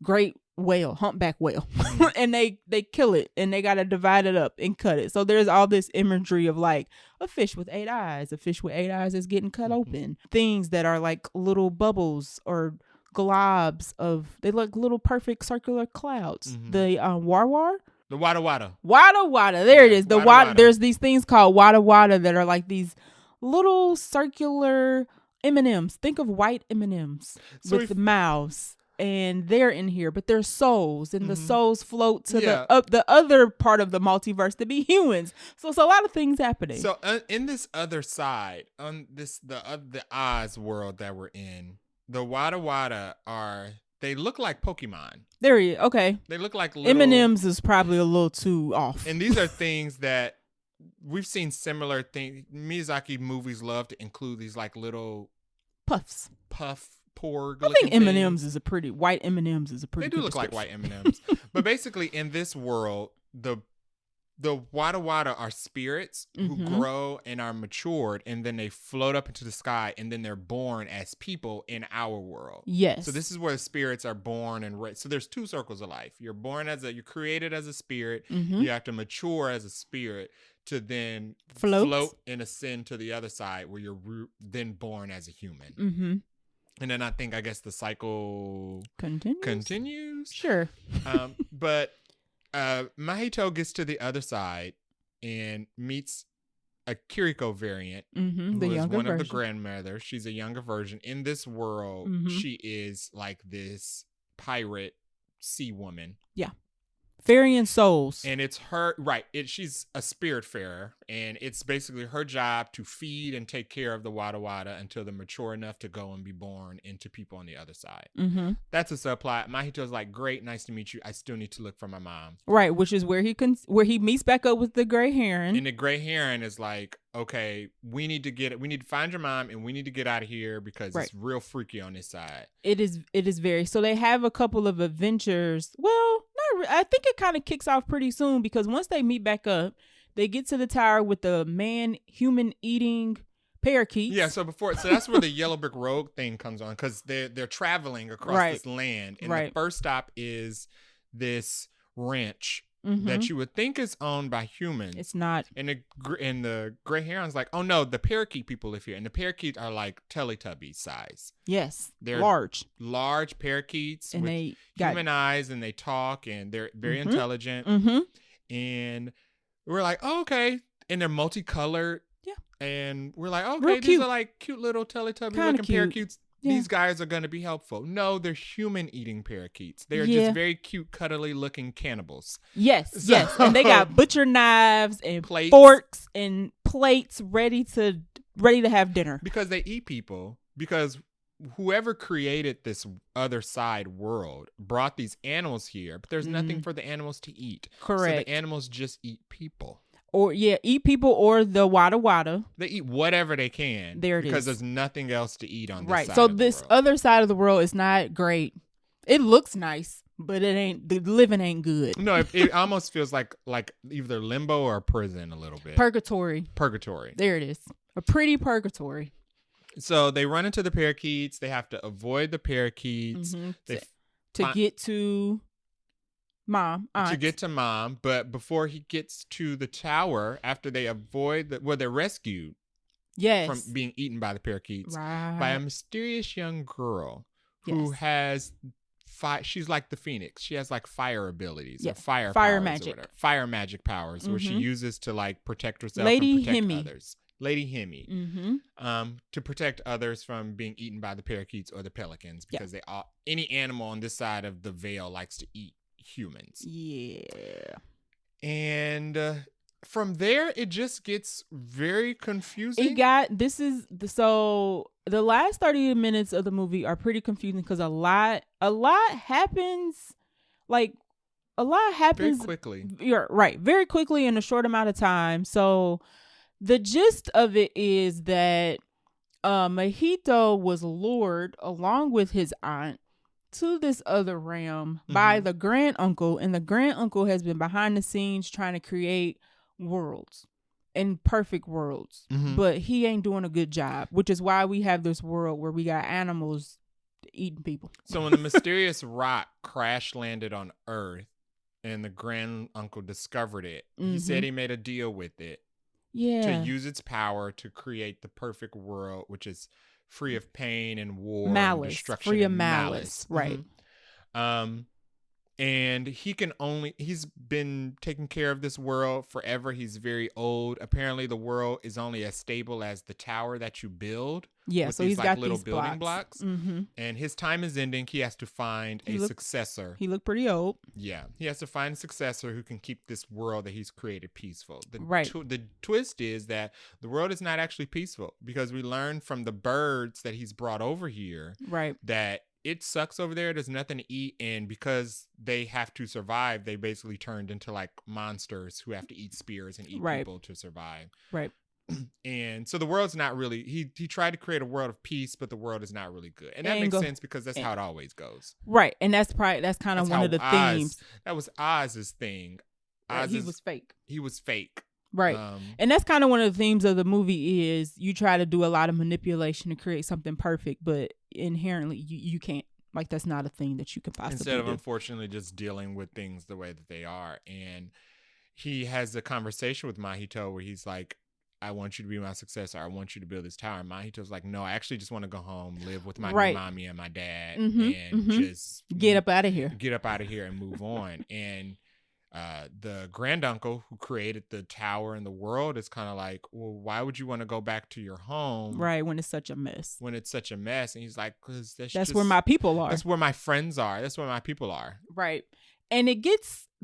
great whale, humpback whale, and they kill it and they gotta divide it up and cut it. So there's all this imagery of like a fish with 8 eyes. A fish with 8 eyes is getting cut open. Things that are like little bubbles or globs they look little perfect circular clouds. The war. The wada. There it is. The wada. There's these things called wada that are like these little circular M&Ms. Think of white M&Ms with mouths, and they're in here, but they're souls, and the souls float to the other part of the multiverse to be humans. So it's a lot of things happening. So in this other side, on the Oz world that we're in, the wada they look like Pokemon. There he is. Okay. They look like little M&Ms is probably a little too off. And these are things that we've seen similar things. Miyazaki movies love to include these like little puff porg. I think M&Ms is a pretty white M&Ms is a pretty. They do look like white M&Ms. But basically, in this world, the the Wada Wada are spirits who grow and are matured, and then they float up into the sky, and then they're born as people in our world. Yes. So this is where spirits are born and raised. So there's 2 circles of life. You're created as a spirit. You have to mature as a spirit to then float and ascend to the other side, where you're then born as a human. And then I guess the cycle continues. Sure. But Mahito gets to the other side and meets a Kiriko variant, who is one of the grandmothers. She's a younger version. In this world, she is like this pirate sea woman. Yeah. Ferrying souls. And it's her, right. She's a spirit farer, and it's basically her job to feed and take care of the Wada Wada until they're mature enough to go and be born into people on the other side. That's a subplot. Mahito's like, great, nice to meet you. I still need to look for my mom. Right, which is where he meets back up with the gray heron. And the gray heron is like, okay, we need to find your mom, and we need to get out of here because it's real freaky on this side. It is very. So they have a couple of adventures. Well, I think it kind of kicks off pretty soon, because once they meet back up, they get to the tower with the human eating parakeets. Yeah, so that's where the Yellow Brick Road thing comes on, because they're traveling across this land, and the first stop is this ranch that you would think is owned by humans. It's not. And the gray heron's like, oh no, the parakeet people live here, and the parakeets are like Teletubbies size. Yes, they're large parakeets, and they human eyes, and they talk, and they're very intelligent. And we're like, oh, okay, and they're multicolored. Yeah, and we're like, okay, these are like cute little Teletubby looking parakeets. Yeah. These guys are going to be helpful. No, they're human-eating parakeets. They are just very cute, cuddly-looking cannibals. Yes, yes. And they got butcher knives and forks and plates ready to have dinner. Because they eat people. Because whoever created this other side world brought these animals here, but there's nothing for the animals to eat. Correct. So the animals just eat people. Eat people or the Wada Wada. They eat whatever they can. Because there's nothing else to eat on this side. Right. So this other side of the world is not great. It looks nice, but the living ain't good. No, it almost feels like either limbo or prison a little bit. Purgatory. There it is. A pretty purgatory. So they run into the parakeets. They have to avoid the parakeets. To get to Mom. To get to Mom, but before he gets to the tower, after they avoid they're rescued from being eaten by the parakeets by a mysterious young girl who has she's like the Phoenix. She has like fire abilities or fire magic powers where she uses to like protect herself and protect others. Lady Hemi, to protect others from being eaten by the parakeets or the pelicans, because any animal on this side of the veil likes to eat humans. Yeah. And from there, it just gets very confusing. So the last 30 minutes of the movie are pretty confusing, because a lot happens. Like, a lot happens very quickly. You're right. Very quickly in a short amount of time. So the gist of it is that Mahito was lured along with his aunt to this other realm by the grand uncle, and the grand uncle has been behind the scenes trying to create worlds and perfect worlds, but he ain't doing a good job, which is why we have this world where we got animals eating people. So when the mysterious rock crash landed on Earth and the grand uncle discovered it, he said he made a deal with it to use its power to create the perfect world, which is free of pain and war, and destruction, free of malice. Right. And he's been taking care of this world forever. He's very old. Apparently the world is only as stable as the tower that you build. Yeah, with so these, he's like, got little these building blocks. And his time is ending. He has to find a successor. He looked pretty old. Yeah, he has to find a successor who can keep this world that he's created peaceful. The twist is that the world is not actually peaceful, because we learn from the birds that he's brought over here that it sucks over there. There's nothing to eat, and because they have to survive, they basically turned into like monsters who have to eat spears and eat people to survive. Right. And so the world's not really, he tried to create a world of peace, but the world is not really good. And that makes sense, because that's how it always goes. Right. And that's kind of one of the themes. That was Oz's thing. Right, he was fake. He was fake. Right. And that's kind of one of the themes of the movie is you try to do a lot of manipulation to create something perfect, but inherently you can't. Like, that's not a thing that you can possibly Instead of do. Unfortunately just dealing with things the way that they are. And he has a conversation with Mahito where he's like, I want you to be my successor. I want you to build this tower. And Mahito's like, no, I actually just want to go home, live with my new mommy and my dad, and just get up out of here. Get up out of here and move on. And the granduncle who created the tower and the world is kind of like, well, why would you want to go back to your home? Right, when it's such a mess. And he's like, because that's where my people are. That's where my friends are. That's where my people are. Right. And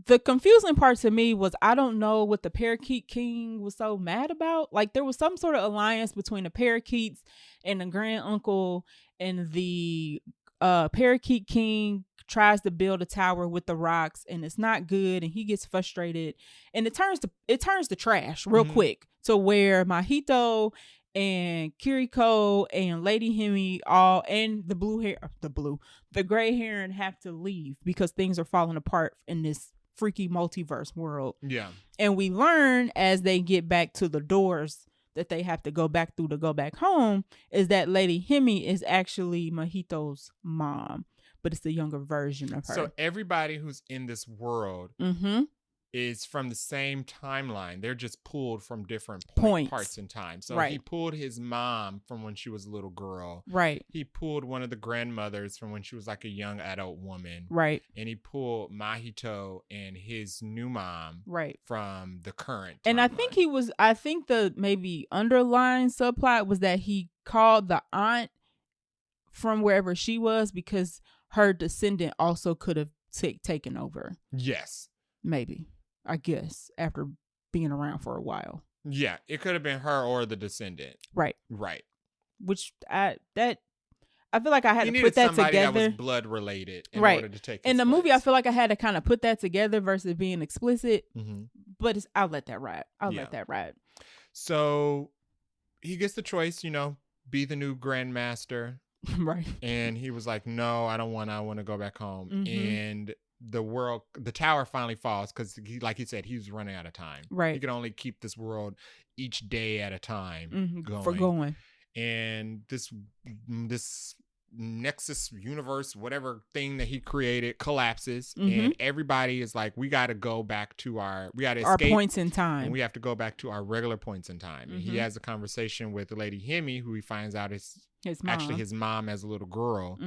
the confusing part to me was, I don't know what the Parakeet King was so mad about. Like, there was some sort of alliance between the parakeets and the granduncle, and the Parakeet King tries to build a tower with the rocks, and it's not good, and he gets frustrated, and it turns to trash real quick, to where Mahito and Kiriko and Lady Hemi all, and the gray heron have to leave because things are falling apart in this freaky multiverse world. Yeah. And we learn as they get back to the doors that they have to go back through to go back home is that Lady Hemi is actually Mahito's mom, but it's the younger version of her. So everybody who's in this world is from the same timeline. They're just pulled from different parts in time. So he pulled his mom from when she was a little girl. Right. He pulled one of the grandmothers from when she was like a young adult woman. Right. And he pulled Mahito and his new mom from the current timeline. And I think the maybe underlying subplot was that he called the aunt from wherever she was because her descendant also could have taken over. Yes. Maybe. I guess, after being around for a while. Yeah, it could have been her or the descendant. Right. Which I feel like I had to put that together. That was blood related in order to take. In the movie, I feel like I had to kind of put that together versus being explicit. But I'll let that ride. Let that ride. So he gets the choice, be the new grandmaster. Right. And he was like, no, I don't want. I want to go back home. And the tower finally falls because like he said, he was running out of time. Right. He could only keep this world each day at a time going. And this Nexus universe, whatever thing that he created, collapses, and everybody is like, we got to go back to our escape points in time, and we have to go back to our regular points in time. And he has a conversation with Lady Hemi, who he finds out is actually his mom as a little girl.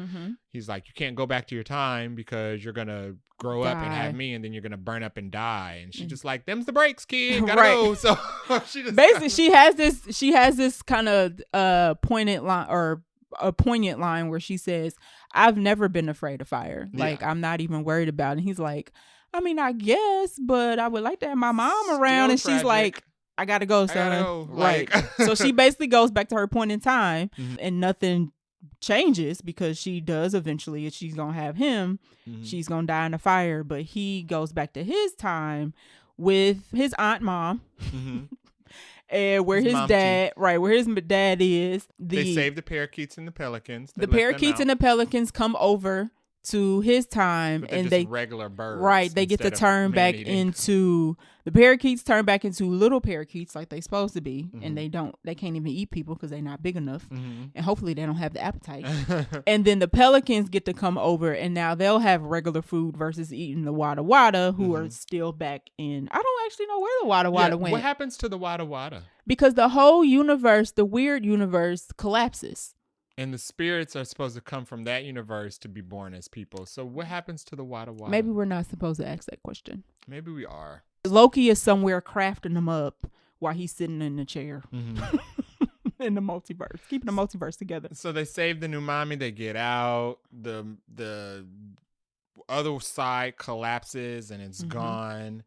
He's like, you can't go back to your time because you're gonna grow up and have me, and then you're gonna burn up and die. And she's just like, them's the breaks, kid, gotta go. So she just basically she has this kind of poignant line, or a poignant line, where she says, I've never been afraid of fire. Like, I'm not even worried about it. And he's like, I mean, I guess, but I would like to have my mom around. And she's like, I gotta go, son. Right. So she basically goes back to her point in time, and nothing changes because she does eventually, if she's gonna have him, she's gonna die in a fire. But he goes back to his time with his mom. And where his dad is. They save the parakeets and the pelicans. The parakeets and the pelicans come over to his time, and they regular birds. Right, they get to turn back into the parakeets. Turn back into little parakeets like they supposed to be, and they can't even eat people because they're not big enough, and hopefully they don't have the appetite. And then the pelicans get to come over, and now they'll have regular food versus eating the Wada Wada, who are still back in. I don't actually know where the Wada Wada went. What happens to the Wada Wada? Because the whole universe, the weird universe, collapses. And the spirits are supposed to come from that universe to be born as people. So what happens to the Wada Wada? Maybe we're not supposed to ask that question. Maybe we are. Loki is somewhere crafting them up while he's sitting in the chair. In the multiverse. Keeping the multiverse together. So they save the new mommy. They get out. The other side collapses and it's gone.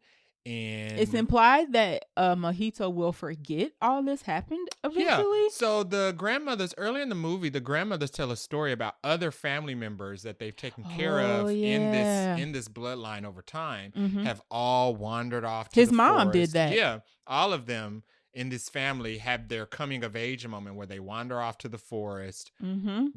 And it's implied that Mahito will forget all this happened eventually. Yeah. So the grandmothers, early in the movie, the grandmothers tell a story about other family members that they've taken care of in this bloodline over time have all wandered off to his the mom forest. did that. Yeah. All of them in this family have their coming of age moment where they wander off to the forest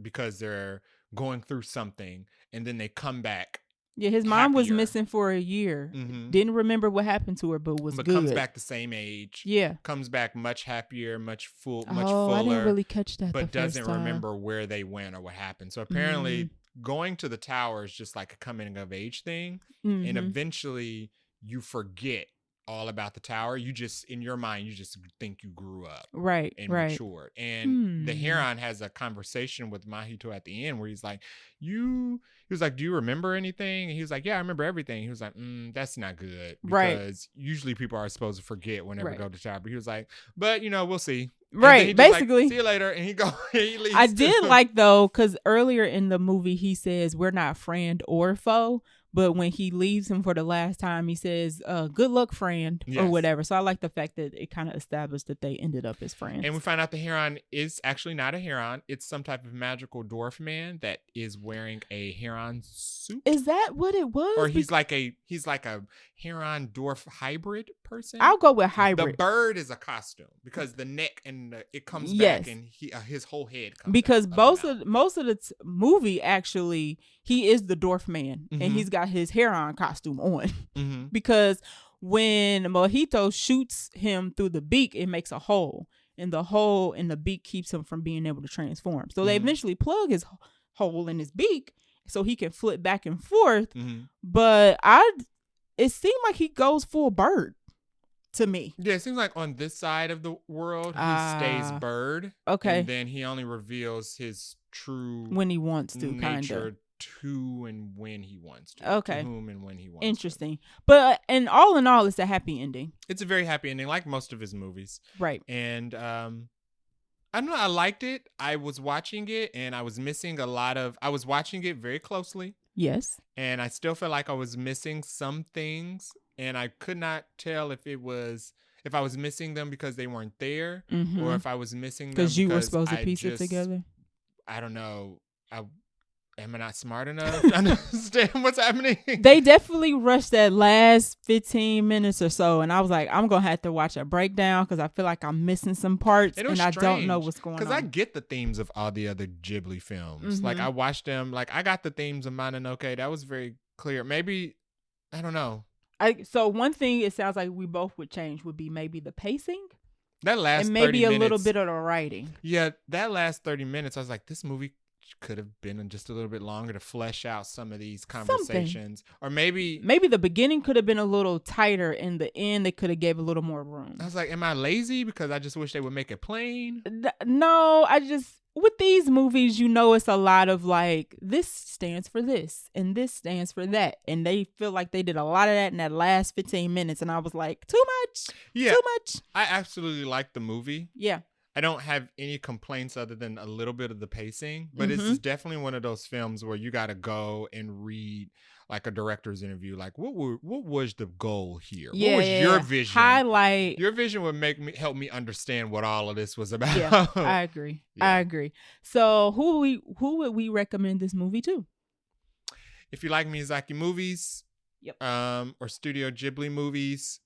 because they're going through something, and then they come back. Yeah, his mom was missing for a year. Mm-hmm. Didn't remember what happened to her, but good. Comes back the same age. Yeah. Comes back much happier, much fuller. I didn't really catch that. But doesn't remember where they went or what happened. So apparently going to the tower is just like a coming of age thing. Mm-hmm. And eventually you forget all about the tower. You just, in your mind, you just think you grew up. Right. And matured. And the Heron has a conversation with Mahito at the end where he's like, he was like, do you remember anything? And he was like, yeah, I remember everything. He was like, that's not good. Because usually people are supposed to forget whenever they go to tower. But he was like, but we'll see. Right. Basically. Like, see you later. And he leaves. I did like though, because earlier in the movie, he says, we're not friend or foe. But when he leaves him for the last time, he says, good luck, friend, or whatever. So I like the fact that it kind of established that they ended up as friends. And we find out the Heron is actually not a Heron. It's some type of magical dwarf man that is wearing a Heron suit. Is that what it was? Or he's like a Heron dwarf hybrid person. I'll go with hybrid. The bird is a costume because the neck and it comes back and his whole head comes because most of the movie actually he is the dwarf man and he's got his Heron costume on because when Mahito shoots him through the beak, it makes a hole, and the hole in the beak keeps him from being able to transform. So they eventually plug his hole in his beak so he can flip back and forth. But it seemed like he goes full bird to me. Yeah, it seems like on this side of the world he stays bird. Okay, and then he only reveals his true when he wants to nature to and when he wants to. Okay. To whom and when he wants Interesting. To. But and all in all, it's a happy ending. It's a very happy ending, like most of his movies. Right. And I don't know, I liked it. I was watching it and I was missing I was watching it very closely. Yes. And I still felt like I was missing some things, and I could not tell if I was missing them because they weren't there or if I was missing them because you were supposed to piece it together. I don't know. Am I not smart enough to understand what's happening? They definitely rushed that last 15 minutes or so. And I was like, I'm going to have to watch a breakdown because I feel like I'm missing some parts and I don't know what's going on. Because I get the themes of all the other Ghibli films. Like I watched them. Like I got the themes of Mononoke. That was very clear. Maybe, I don't know. So one thing it sounds like we both would change would be maybe the pacing. That last 30 minutes. And maybe a little bit of the writing. Yeah, that last 30 minutes, I was like, this movie could have been just a little bit longer to flesh out some of these conversations. Or maybe the beginning could have been a little tighter. In the end, they could have gave a little more room. I was like, am I lazy? Because I just wish they would make it plain. No, with these movies, it's a lot of like, this stands for this and this stands for that. And they feel like they did a lot of that in that last 15 minutes. And I was like, too much. Yeah. Too much. I absolutely liked the movie. Yeah. I don't have any complaints other than a little bit of the pacing, but it's definitely one of those films where you got to go and read like a director's interview. Like, what was the goal here? Yeah, what was your vision? Highlight. Your vision would help me understand what all of this was about. Yeah, I agree. Yeah. I agree. So who would we recommend this movie to? If you like Miyazaki movies, or Studio Ghibli movies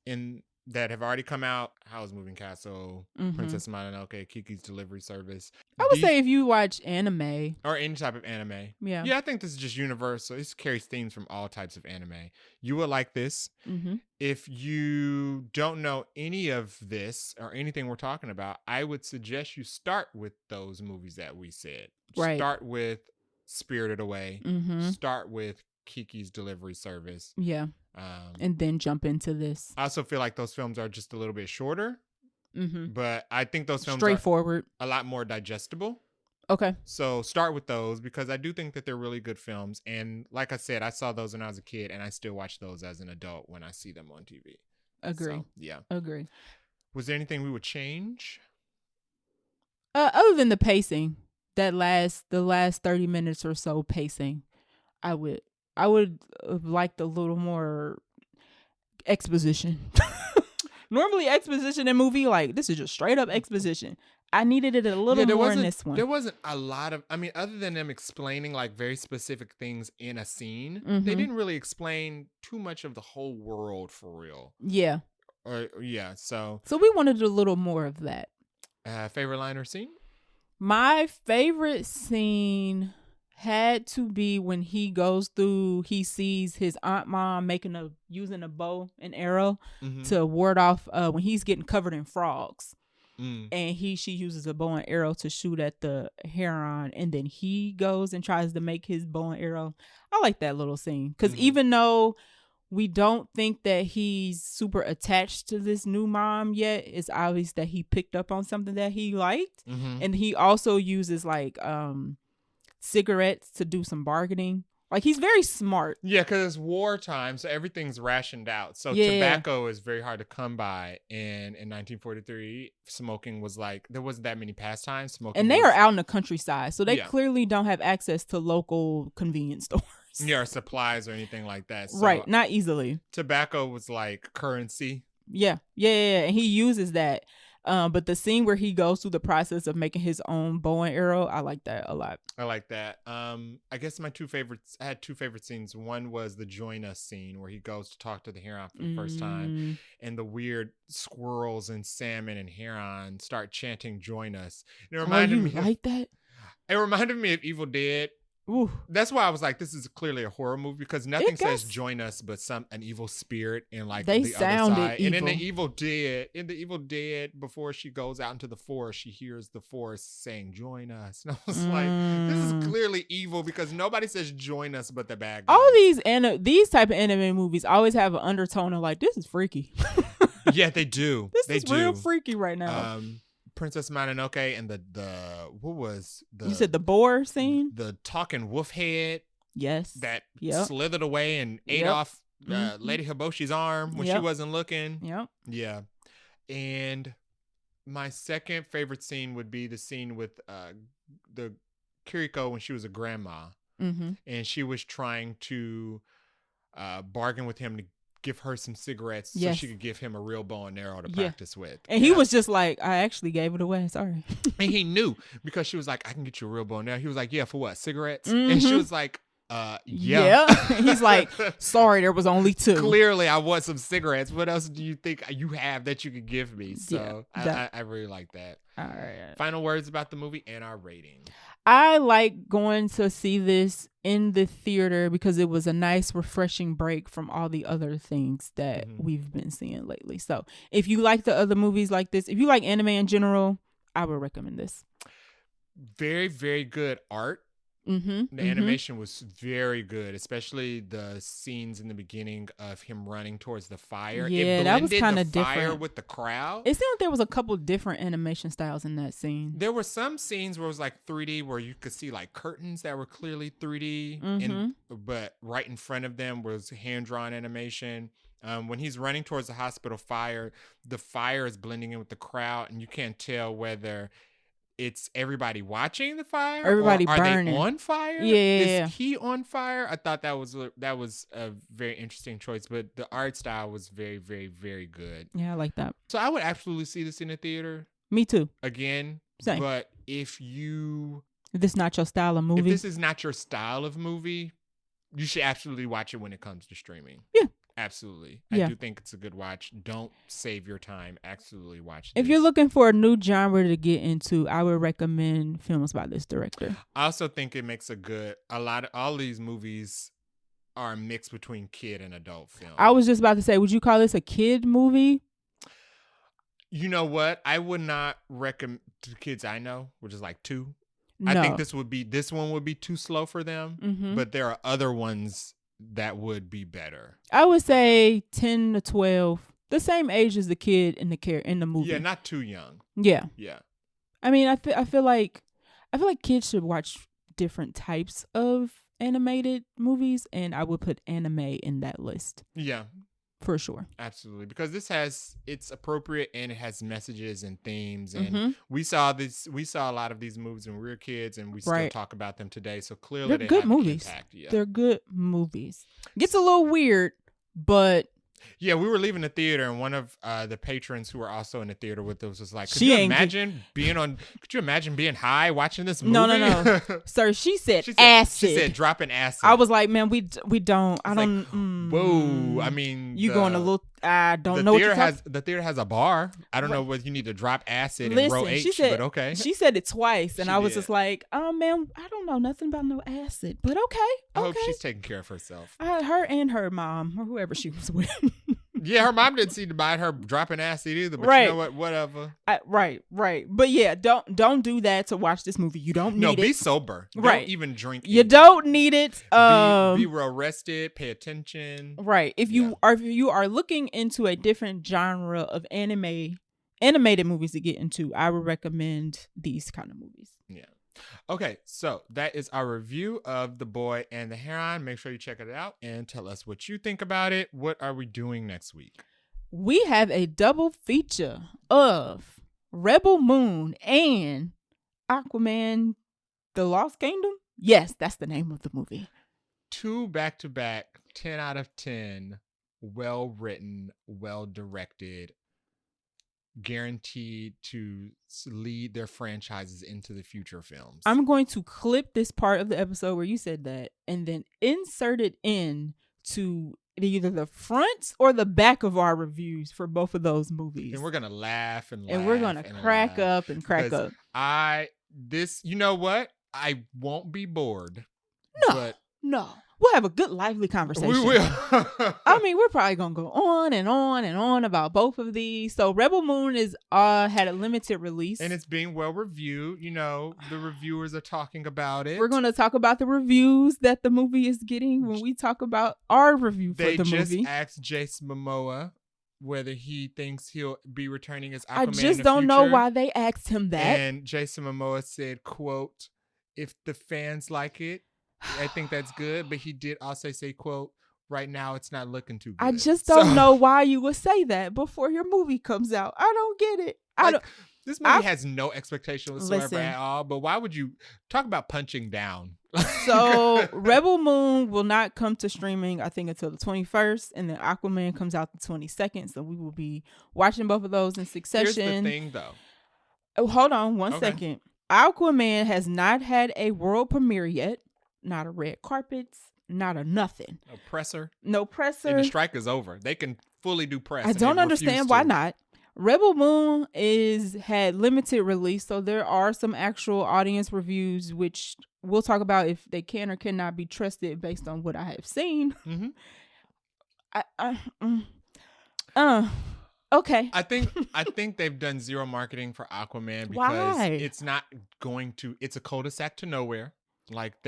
that have already come out, Howl's Moving Castle, Princess Mononoke, Kiki's Delivery Service. I would say if you watch anime. Or any type of anime. Yeah. Yeah, I think this is just universal. This carries themes from all types of anime. You will like this. If you don't know any of this or anything we're talking about, I would suggest you start with those movies that we said. Right. Start with Spirited Away. Start with Kiki's Delivery Service. Yeah. And then jump into this. I also feel like those films are just a little bit shorter, but I think those films straightforward, are a lot more digestible. Okay. So start with those because I do think that they're really good films. And like I said, I saw those when I was a kid and I still watch those as an adult when I see them on TV. Agree. So, yeah. Agree. Was there anything we would change? Other than the pacing, the last 30 minutes or so pacing, I would have liked a little more exposition. Normally exposition in movie, like this is just straight up exposition. I needed it a little more in this one. There wasn't a lot of, other than them explaining like very specific things in a scene, they didn't really explain too much of the whole world for real. Yeah. So we wanted a little more of that. Favorite line or scene? My favorite scene had to be when he goes through, he sees his aunt mom using a bow and arrow to ward off when he's getting covered in frogs. And she uses a bow and arrow to shoot at the heron, and then he goes and tries to make his bow and arrow. I like that little scene because even though we don't think that he's super attached to this new mom yet, it's obvious that he picked up on something that he liked. And he also uses like cigarettes to do some bargaining. Like, he's very smart. Yeah, because it's wartime, so everything's rationed out. So tobacco is very hard to come by. And in 1943, smoking was like, there wasn't that many pastimes. And they are out in the countryside, so they clearly don't have access to local convenience stores. Yeah, or supplies or anything like that. So right, not easily. Tobacco was like currency. Yeah. And he uses that. But the scene where he goes through the process of making his own bow and arrow, I like that a lot. I like that. I guess I had two favorite scenes. One was the join us scene where he goes to talk to the heron for the first time, and the weird squirrels and salmon and heron start chanting "Join us." And it reminded me that. It reminded me of Evil Dead. Ooh. That's why I was like, this is clearly a horror movie because nothing says join us but an evil spirit and like they the other side. Evil. And in the Evil Dead, before she goes out into the forest, she hears the forest saying join us. And I was like, this is clearly evil because nobody says join us but the bad guys. All these type of anime movies always have an undertone of like, this is freaky. Yeah, they do. This is real freaky right now. Princess Mononoke and you said the boar scene? The talking wolf head. Yes. That slithered away and ate off Lady Hiboshi's arm when she wasn't looking. Yep. Yeah. And my second favorite scene would be the scene with the Kiriko when she was a grandma. And she was trying to bargain with him to give her some cigarettes so she could give him a real bow and arrow to practice with. And he was just like, I actually gave it away. Sorry. And he knew because she was like, I can get you a real bow and arrow. He was like, yeah, for what? Cigarettes? And she was like, yeah. He's like, sorry, there was only 2. Clearly, I want some cigarettes. What else do you think you have that you could give me? So I really like that. All right. Final words about the movie and our rating. I like going to see this in the theater because it was a nice, refreshing break from all the other things that we've been seeing lately. So if you like the other movies like this, if you like anime in general, I would recommend this. Very, very good art. The animation was very good, especially the scenes in the beginning of him running towards the fire. Yeah, that was kind of different. Fire with the crowd. It seemed like there was a couple different animation styles in that scene. There were some scenes where it was like 3D, where you could see like curtains that were clearly 3D, but right in front of them was hand-drawn animation. When he's running towards the hospital fire, the fire is blending in with the crowd, and you can't tell whether it's everybody watching the fire, everybody or are burning. They on fire? Yeah. Is he on fire? I thought that was a very interesting choice, but the art style was very, very, very good. Yeah, I like that. So I would absolutely see this in a theater. Me too. Again, same. But if this is not your style of movie, if this is not your style of movie, you should absolutely watch it when it comes to streaming. Yeah. Absolutely. I do think it's a good watch. Don't save your time. Absolutely watch this. If you're looking for a new genre to get into, I would recommend films by this director. I also think it makes all these movies are a mix between kid and adult film. I was just about to say, would you call this a kid movie? You know what? I would not recommend to kids I know, which is like 2. No. I think this one would be too slow for them, but there are other ones that would be better. I would say 10 to 12, the same age as the kid in the movie. Yeah, not too young. Yeah. I mean, I feel like kids should watch different types of animated movies, and I would put anime in that list. Yeah. For sure. Absolutely. Because it's appropriate and it has messages and themes. And we saw a lot of these movies when we were kids, and we still talk about them today. So clearly they're good movies. Yeah. They're good movies. Gets a little weird, but yeah, we were leaving the theater, and one of the patrons who were also in the theater with us was like, could you imagine being high watching this movie? No. Sir, she said acid. She said dropping acid. I was like, man, we don't. I don't. Whoa. I mean, you going a little I don't know. The theater has a bar. I don't know whether you need to drop acid in row H, but okay. She said it twice, and I was just like, "Oh man, I don't know nothing about no acid, but okay." I hope she's taking care of herself. Her and her mom, or whoever she was with. Yeah, her mom didn't seem to mind her dropping acid either. But you know what? Whatever. Right. But yeah, don't do that to watch this movie. You don't need it. No, be sober. Right. Don't even drink. You don't need it. Be well rested. Pay attention. Right. If you are looking into a different genre of animated movies to get into, I would recommend these kind of movies. Yeah. Okay, so that is our review of The Boy and the Heron. Make sure you check it out and tell us what you think about it. What are we doing next week? We have a double feature of Rebel Moon and Aquaman, The Lost Kingdom. Yes, that's the name of the movie. 2 back-to-back, 10 out of 10, well-written, well-directed, guaranteed to lead their franchises into the future films. I'm going to clip this part of the episode where you said that and then insert it in to either the front or the back of our reviews for both of those movies. And we're going to laugh and laugh. And we're going to crack up and crack up. You know what? I won't be bored. No. We'll have a good, lively conversation. We will. I mean, we're probably going to go on and on and on about both of these. So Rebel Moon is had a limited release. And it's being well reviewed. You know, the reviewers are talking about it. We're going to talk about the reviews that the movie is getting when we talk about our review for the movie. They just asked Jason Momoa whether he thinks he'll be returning as Aquaman I just don't know why they asked him that. And Jason Momoa said, quote, "If the fans like it, I think that's good," but he did also say, quote, "Right now it's not looking too good." I just don't know why you would say that before your movie comes out. I don't get it. This movie has no expectation whatsoever at all, but why would you talk about punching down? So Rebel Moon will not come to streaming, I think, until the 21st, and then Aquaman comes out the 22nd, so we will be watching both of those in succession. Here's the thing, though. Oh, hold on one second. Aquaman has not had a world premiere yet. Not a red carpet, not a nothing. No presser. And the strike is over. They can fully do press. I don't understand why not. Rebel Moon had limited release, so there are some actual audience reviews, which we'll talk about if they can or cannot be trusted based on what I have seen. Mm-hmm. Okay. I think they've done zero marketing for Aquaman because it's not going to. It's a cul-de-sac to nowhere. Like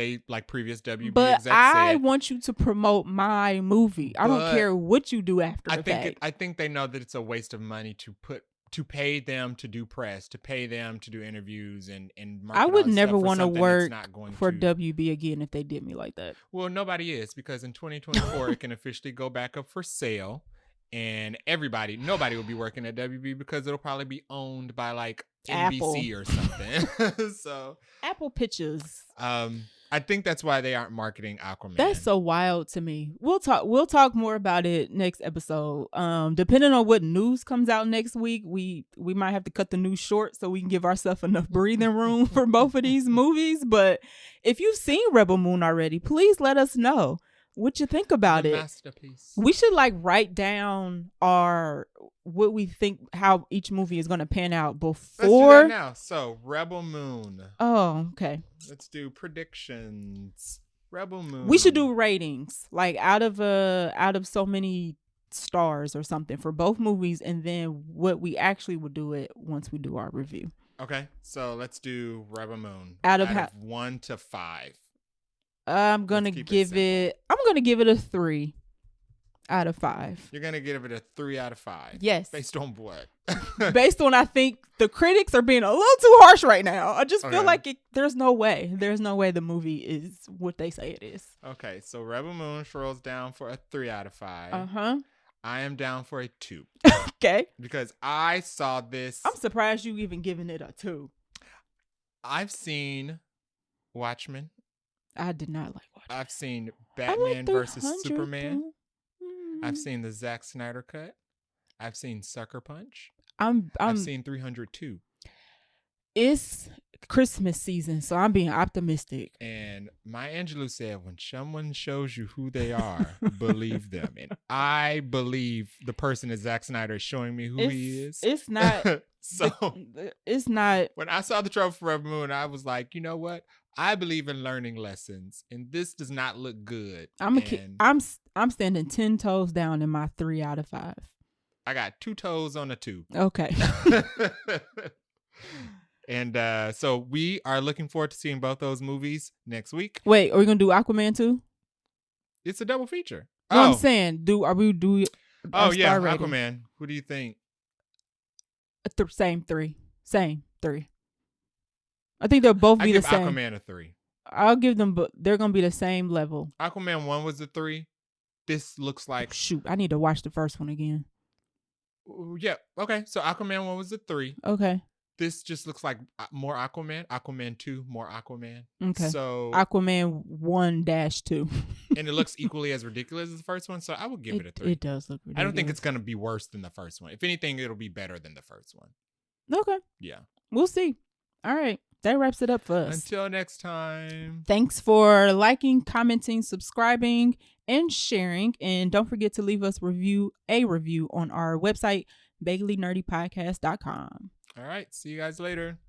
previous WB but execs I said. Want you to promote my movie. I don't care what you do after the fact. I think they know that it's a waste of money to pay them to do press, to pay them to do interviews and market. I would never want to work for WB again if they did me like that. Well, nobody is, because in 2024 it can officially go back up for sale, and nobody will be working at WB because it'll probably be owned by like NBC or something. So Apple Pictures. I think that's why they aren't marketing Aquaman. That's so wild to me. We'll talk more about it next episode. Depending on what news comes out next week, we might have to cut the news short so we can give ourselves enough breathing room for both of these movies. But if you've seen Rebel Moon already, please let us know what you think about it. Masterpiece. We should write down what we think, how each movie is going to pan out before. Let's do that now. So Rebel Moon. Oh, okay. Let's do predictions. Rebel Moon. We should do ratings, out of so many stars or something for both movies, and then what we actually would do it once we do our review. Okay, so let's do Rebel Moon out of 1 to 5. I'm gonna give it a 3 out of 5. You're gonna give it a 3 out of 5. Yes. Based on what? Based on, I think the critics are being a little too harsh right now. I just feel like there's no way the movie is what they say it is. Okay, so Rebel Moon rolls down for a 3 out of 5. Uh-huh. I am down for a 2. Okay. Because I saw this. I'm surprised you even giving it a 2. I've seen Watchmen. I did not like Watchmen. I've seen Batman versus Superman. I've seen the Zack Snyder cut. I've seen Sucker Punch. I've seen 302. It's Christmas season, so I'm being optimistic. And Maya Angelou said, when someone shows you who they are, believe them. And I believe the person that Zack Snyder is showing me who he is. It's not. So it's not. When I saw the trailer for Forever Moon, I was like, you know what? I believe in learning lessons, and this does not look good. I'm standing 10 toes down in my 3 out of 5. I got 2 toes on a 2. Okay. And so we are looking forward to seeing both those movies next week. Wait, are we gonna do Aquaman too? It's a double feature. No, I'm saying, Oh yeah, Aquaman. Who do you think? Same 3. I think they'll both be the same. Aquaman a 3. I'll give them, but they're gonna be the same level. Aquaman 1 was a 3. This looks like shoot. I need to watch the first one again. Yeah. Okay. So Aquaman 1 was a 3. Okay. This just looks like more Aquaman. Aquaman 2, more Aquaman. Okay. So Aquaman 1-2. And it looks equally as ridiculous as the first one, so I would give it a 3. It does look ridiculous. I don't think it's going to be worse than the first one. If anything, it'll be better than the first one. Okay. Yeah. We'll see. All right. That wraps it up for us. Until next time. Thanks for liking, commenting, subscribing, and sharing. And don't forget to leave us a review on our website, vaguelynerdypodcast.com. All right. See you guys later.